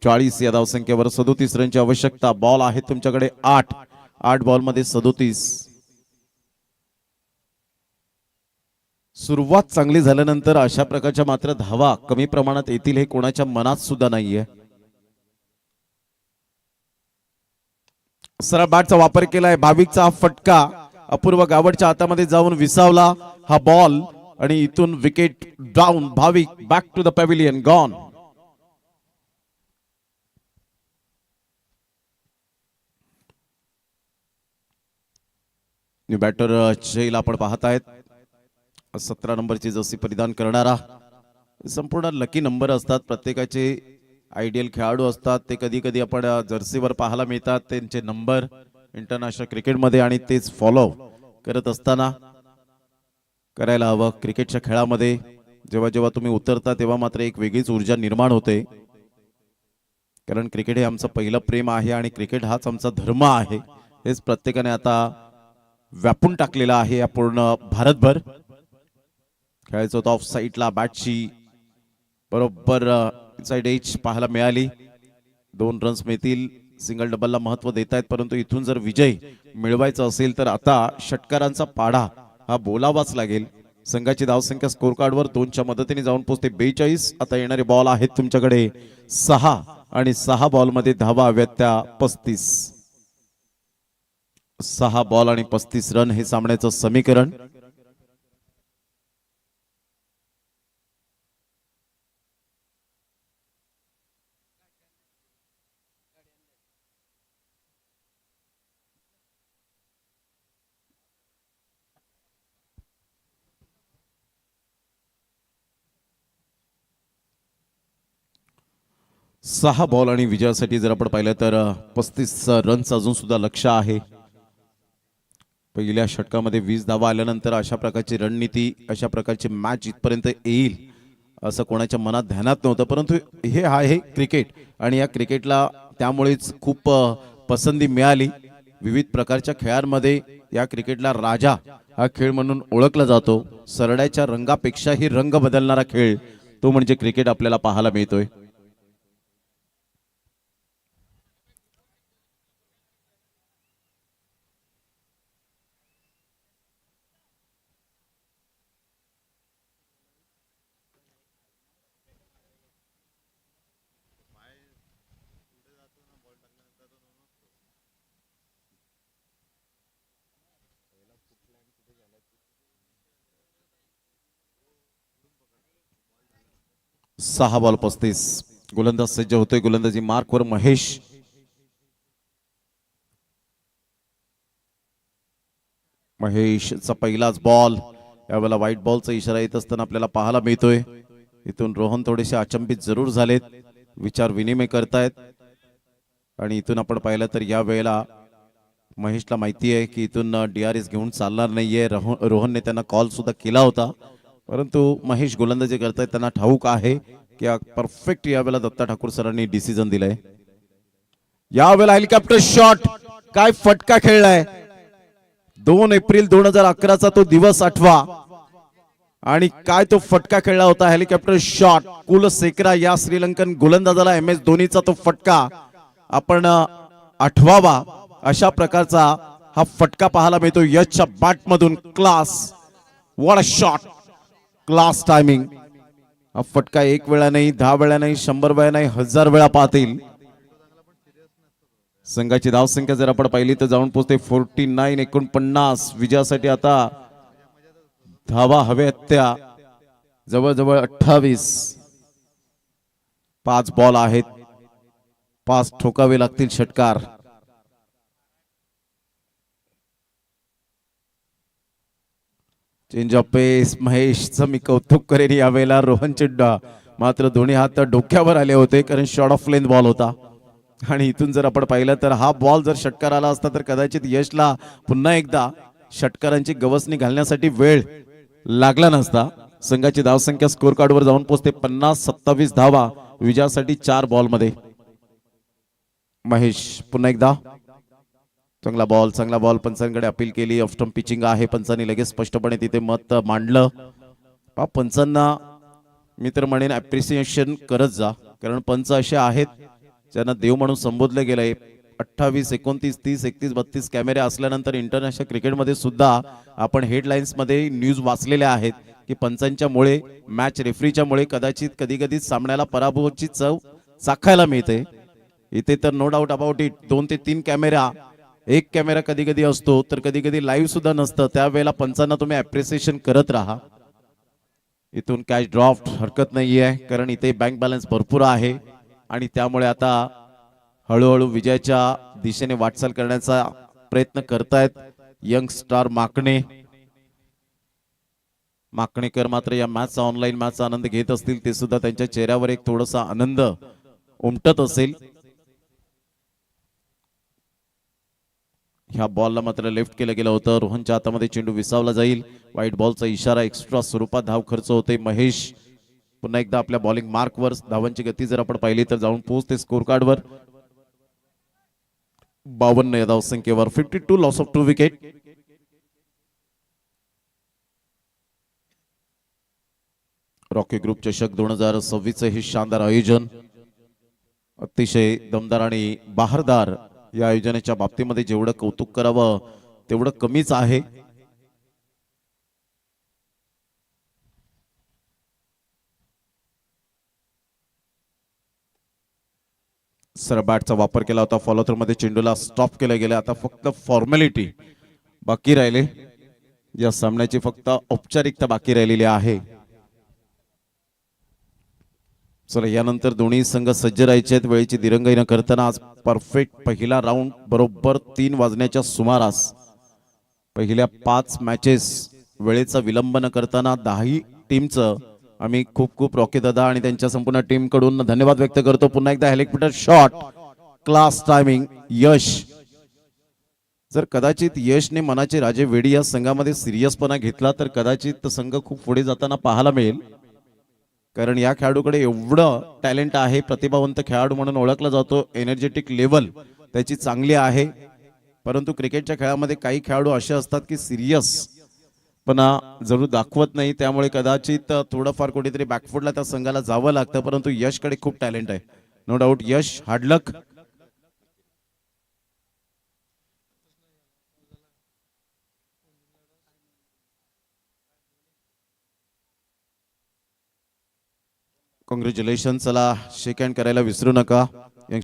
40. या धावसंख्येवर 37 रनची आवश्यकता. बॉल आहे तुमच्याकडे 8. 8 बॉल मध्ये 37. सुरुवात चांगली झाल्यानंतर अशा प्रकारच्या मात्र धावा कमी प्रमाणात येतील हे कोणाच्या मनात सुद्धा नाहीये. सरळ बॅटचा वापर केलाय. भाविकचा हा फटका अपूर्व गावडच्या हातामध्ये जाऊन विसावला हा बॉल आणि इथून wicket down. Bhavik back to the pavilion gone. New batter जैल आपण पाहत आहेत. 17 नंबरची जर्सी परिधान करणारा. संपूर्ण लकी नंबर असतात प्रत्येकाचे. आयडियल खेळाडू असतात ते कधी कधी आपण जर्सीवर पाहायला मिळतात त्यांचे नंबर इंटरनॅशनल क्रिकेटमध्ये आणि तेच फॉलो करत असताना करायला हवं. क्रिकेटच्या खेळामध्ये जेव्हा जेव्हा तुम्ही उतरता तेव्हा मात्र एक वेगळीच ऊर्जा निर्माण होते, कारण क्रिकेट हे आमचं पहिलं प्रेम आहे आणि क्रिकेट हाच आमचा धर्म आहे, हेच प्रत्येकाने आता व्यापून टाकलेलं आहे या पूर्ण भारतभर. खेळायचं होतं ऑफ साईडला, बॅटची बरोबर साइड एज पाहायला मिळाली. 2 रन्स मिळतील. सिंगल डबलला महत्व देत आहेत, परंतु इथून जर विजय मिळवायचा असेल तर आता षटकारांचा पाढा हा बोलावाच लागेल. संघाची धावसंख्या स्कोर कार्डवर 2च्या मदतीने जाऊन पोहोचते 42. आता येणारे बॉल आहेत तुमच्याकडे 6 आणि 6 बॉलमध्ये धावा हव्यात त्या 35. 6 बॉल आणि 35 रन हे सामन्याचं समीकरण. सहा बॉल आणि विजयासाठी जर आपण पाहिलं तर 35 रनचं अजून सुद्धा लक्ष आहे. पहिल्या षटकामध्ये 20 धावा आल्यानंतर अशा प्रकारची रणनीती, अशा प्रकारची मॅच इथपर्यंत येईल असं कोणाच्या मनात ध्यानात नव्हतं, परंतु हे आहे क्रिकेट आणि या क्रिकेटला त्यामुळेच खूप पसंती मिळाली. विविध प्रकारच्या खेळांमध्ये या क्रिकेटला राजा हा खेळ म्हणून ओळखला जातो. सरड्याच्या रंगापेक्षाही रंग बदलणारा खेळ तो म्हणजे क्रिकेट आपल्याला पाहायला मिळतोय. सहा बॉल 35. गोलंदाज सज्ज होतोय. गोलंदाजी मार्कवर महेश. महेशचा पहिलाच बॉल. यावेळेला व्हाईट बॉलचा इशारा येत असताना आपल्याला पाहायला मिळतोय. इथून रोहन थोडेसे अचंबित जरूर झालेत, विचार विनिमय करतायत आणि इथून आपण पाहिलं तर या वेळेला महेशला माहिती आहे की इथून DRS घेऊन चालणार नाहीये. रोहनने त्यांना कॉल सुद्धा केला होता, परंतु महेश गोलंदाजी करतायत, त्यांना ठाऊक आहे की परफेक्ट यावेळेला दत्ता ठाकूर सरांनी डिसिजन दिलाय. यावेळेला हेलिकॉप्टर शॉट, काय फटका खेळलाय. 2 एप्रिल 2011चा तो दिवस आठवा आणि काय तो फटका खेळला होता. हेलिकॉप्टर शॉट कुलशेखरा या श्रीलंकन गोलंदाजाला MS धोनीचा तो फटका आपण आठवावा अशा प्रकारचा हा फटका पाहायला मिळतो यशच्या बॅट मधून. Class, what a shot, class timing. हा फटका 1 वेळा नाही, 10 वेळा नाही, 100 वेळा नाही, 1000 वेळा पाहतील. संघाची धावसंख्या जर आपण पाहिली तर जाऊन पोहोचते 49. 49 विजयासाठी आता धावा हव्यात त्या जवळजवळ 28. 5 बॉल आहेत, 5 ठोकावे लागतील षटकार. चेंज ऑफ पेस. महेशचं मी कौतुक करेन यावेळेला. रोहन चिड्डा मात्र दोन्ही हात डोक्यावर आले होते, कारण शॉर्ट ऑफ लेंथ बॉल होता आणि इथून जर आपण पाहिलं तर हा बॉल जर षटकार आला असता तर कदाचित यशला पुन्हा एकदा षटकारांची गवसणी घालण्यासाठी वेळ लागला नसता. संघाची धावसंख्या स्कोर कार्डवर जाऊन पोहोचते 50. 27 धावा विजयासाठी 4 बॉल मध्ये. महेश पुन्हा एकदा. चांगला बॉल. पंचांकडे अपील केली. ऑफ स्टंप पिचिंग आहे. पंचांनी लगेच स्पष्टपणे तिथे मत मांडलं. पंचांना मी तर म्हणेन अप्रिसिएशन करत जा, कारण पंच असे आहेत ज्यांना देव म्हणून संबोधले गेलंय. 28, 29, 30, 31, 32 कॅमेरे असल्यानंतर इंटरनॅशनल क्रिकेटमध्ये सुद्धा आपण हेडलाईन्स मध्ये न्यूज वाचलेल्या आहेत की पंचांच्यामुळे, मॅच रेफरीच्यामुळे कदाचित कधी कधी सामन्याला पराभवाची चव चाखायला मिळते. इथे तर नो डाऊट अबाउट इट. 2 ते 3 कॅमेरा, 1 कॅमेरा कधी कधी असतो, तर कधी कधी लाईव्ह सुद्धा नसतं. त्यावेळेला पंचांना तुम्ही अप्रिसिएशन करत राहा. इथून कॅच ड्रॉफ्ट हरकत नाहीये, कारण इथे बँक बॅलन्स भरपूर आहे आणि त्यामुळे आता हळूहळू विजयाच्या दिशेने वाटचाल करण्याचा प्रयत्न करतायत यंग स्टार माकणेकर. मात्र या मॅचचा, ऑनलाईन मॅचचा आनंद घेत असतील, ते सुद्धा त्यांच्या चेहऱ्यावर एक थोडासा आनंद उमटत असेल. ह्या बॉलला मात्र लेफ्ट केलं गेलं होतं. रोहनच्या हातामध्ये चेंडू विसावला जाईल. व्हाईट बॉलचा इशारा. एक्स्ट्रा स्वरूपात धाव खर्च होते. महेश पुन्हा एकदा आपल्या बॉलिंग मार्कवर. धावांची गती जर आपण पाहिली तर जाऊन पोहोचते स्कोर कार्डवर 52 या धावसंख्येवर. 52 loss of 2 wicket. Rocky group चषक 2026 हे शानदार आयोजन, अतिशय दमदार आणि बहारदार या आयोजनाच्या बाबतीमध्ये जेवढं कौतुक करावं तेवढं कमीच आहे. सर बॅटचा वापर केला होता. फॉलो थ्रू मध्ये चेंडूला स्टॉप केलं गेलं. आता फक्त फॉर्मॅलिटी बाकी राहिले. या सामन्याची फक्त औपचारिकता बाकी राहिलेली आहे. चला यानंतर दोन्ही संघ सज्ज राहायचे आहेत. वेळेची दिरंगाई न करताना आज परफेक्ट पहिला राऊंड बरोबर 3 वाजण्याच्या सुमारास पहिल्या 5 मॅचेस वेळेचा विलंब न करताना 10 टीमचं आम्ही खूप खूप रॉकी दादा आणि त्यांच्या संपूर्ण टीम कडून धन्यवाद व्यक्त करतो. पुन्हा एकदा हेलिकॉप्टर शॉट, क्लास टायमिंग, यश. जर कदाचित यशने मनाचे राजे वेडी या संघामध्ये सिरियसपणा घेतला तर कदाचित संघ खूप पुढे जाताना पाहायला मिळेल. कारण या खेळाडूकडे एवढं टॅलेंट आहे. प्रतिभावंत खेळाडू म्हणून ओळखला जातो. एनर्जेटिक लेवल त्याची चांगली आहे. परंतु क्रिकेटच्या खेळामध्ये काही खेळाडू असे असतात की सिरियस पण जरूर दाखवत नाही. त्यामुळे कदाचित थोडंफार कुठेतरी बॅकफुटला त्या संघाला जावं लागतं. परंतु यशकडे खूप टॅलेंट आहे. No doubt. Yash, hard luck. Congratulation. चला शेक हँड करायला विसरू नका.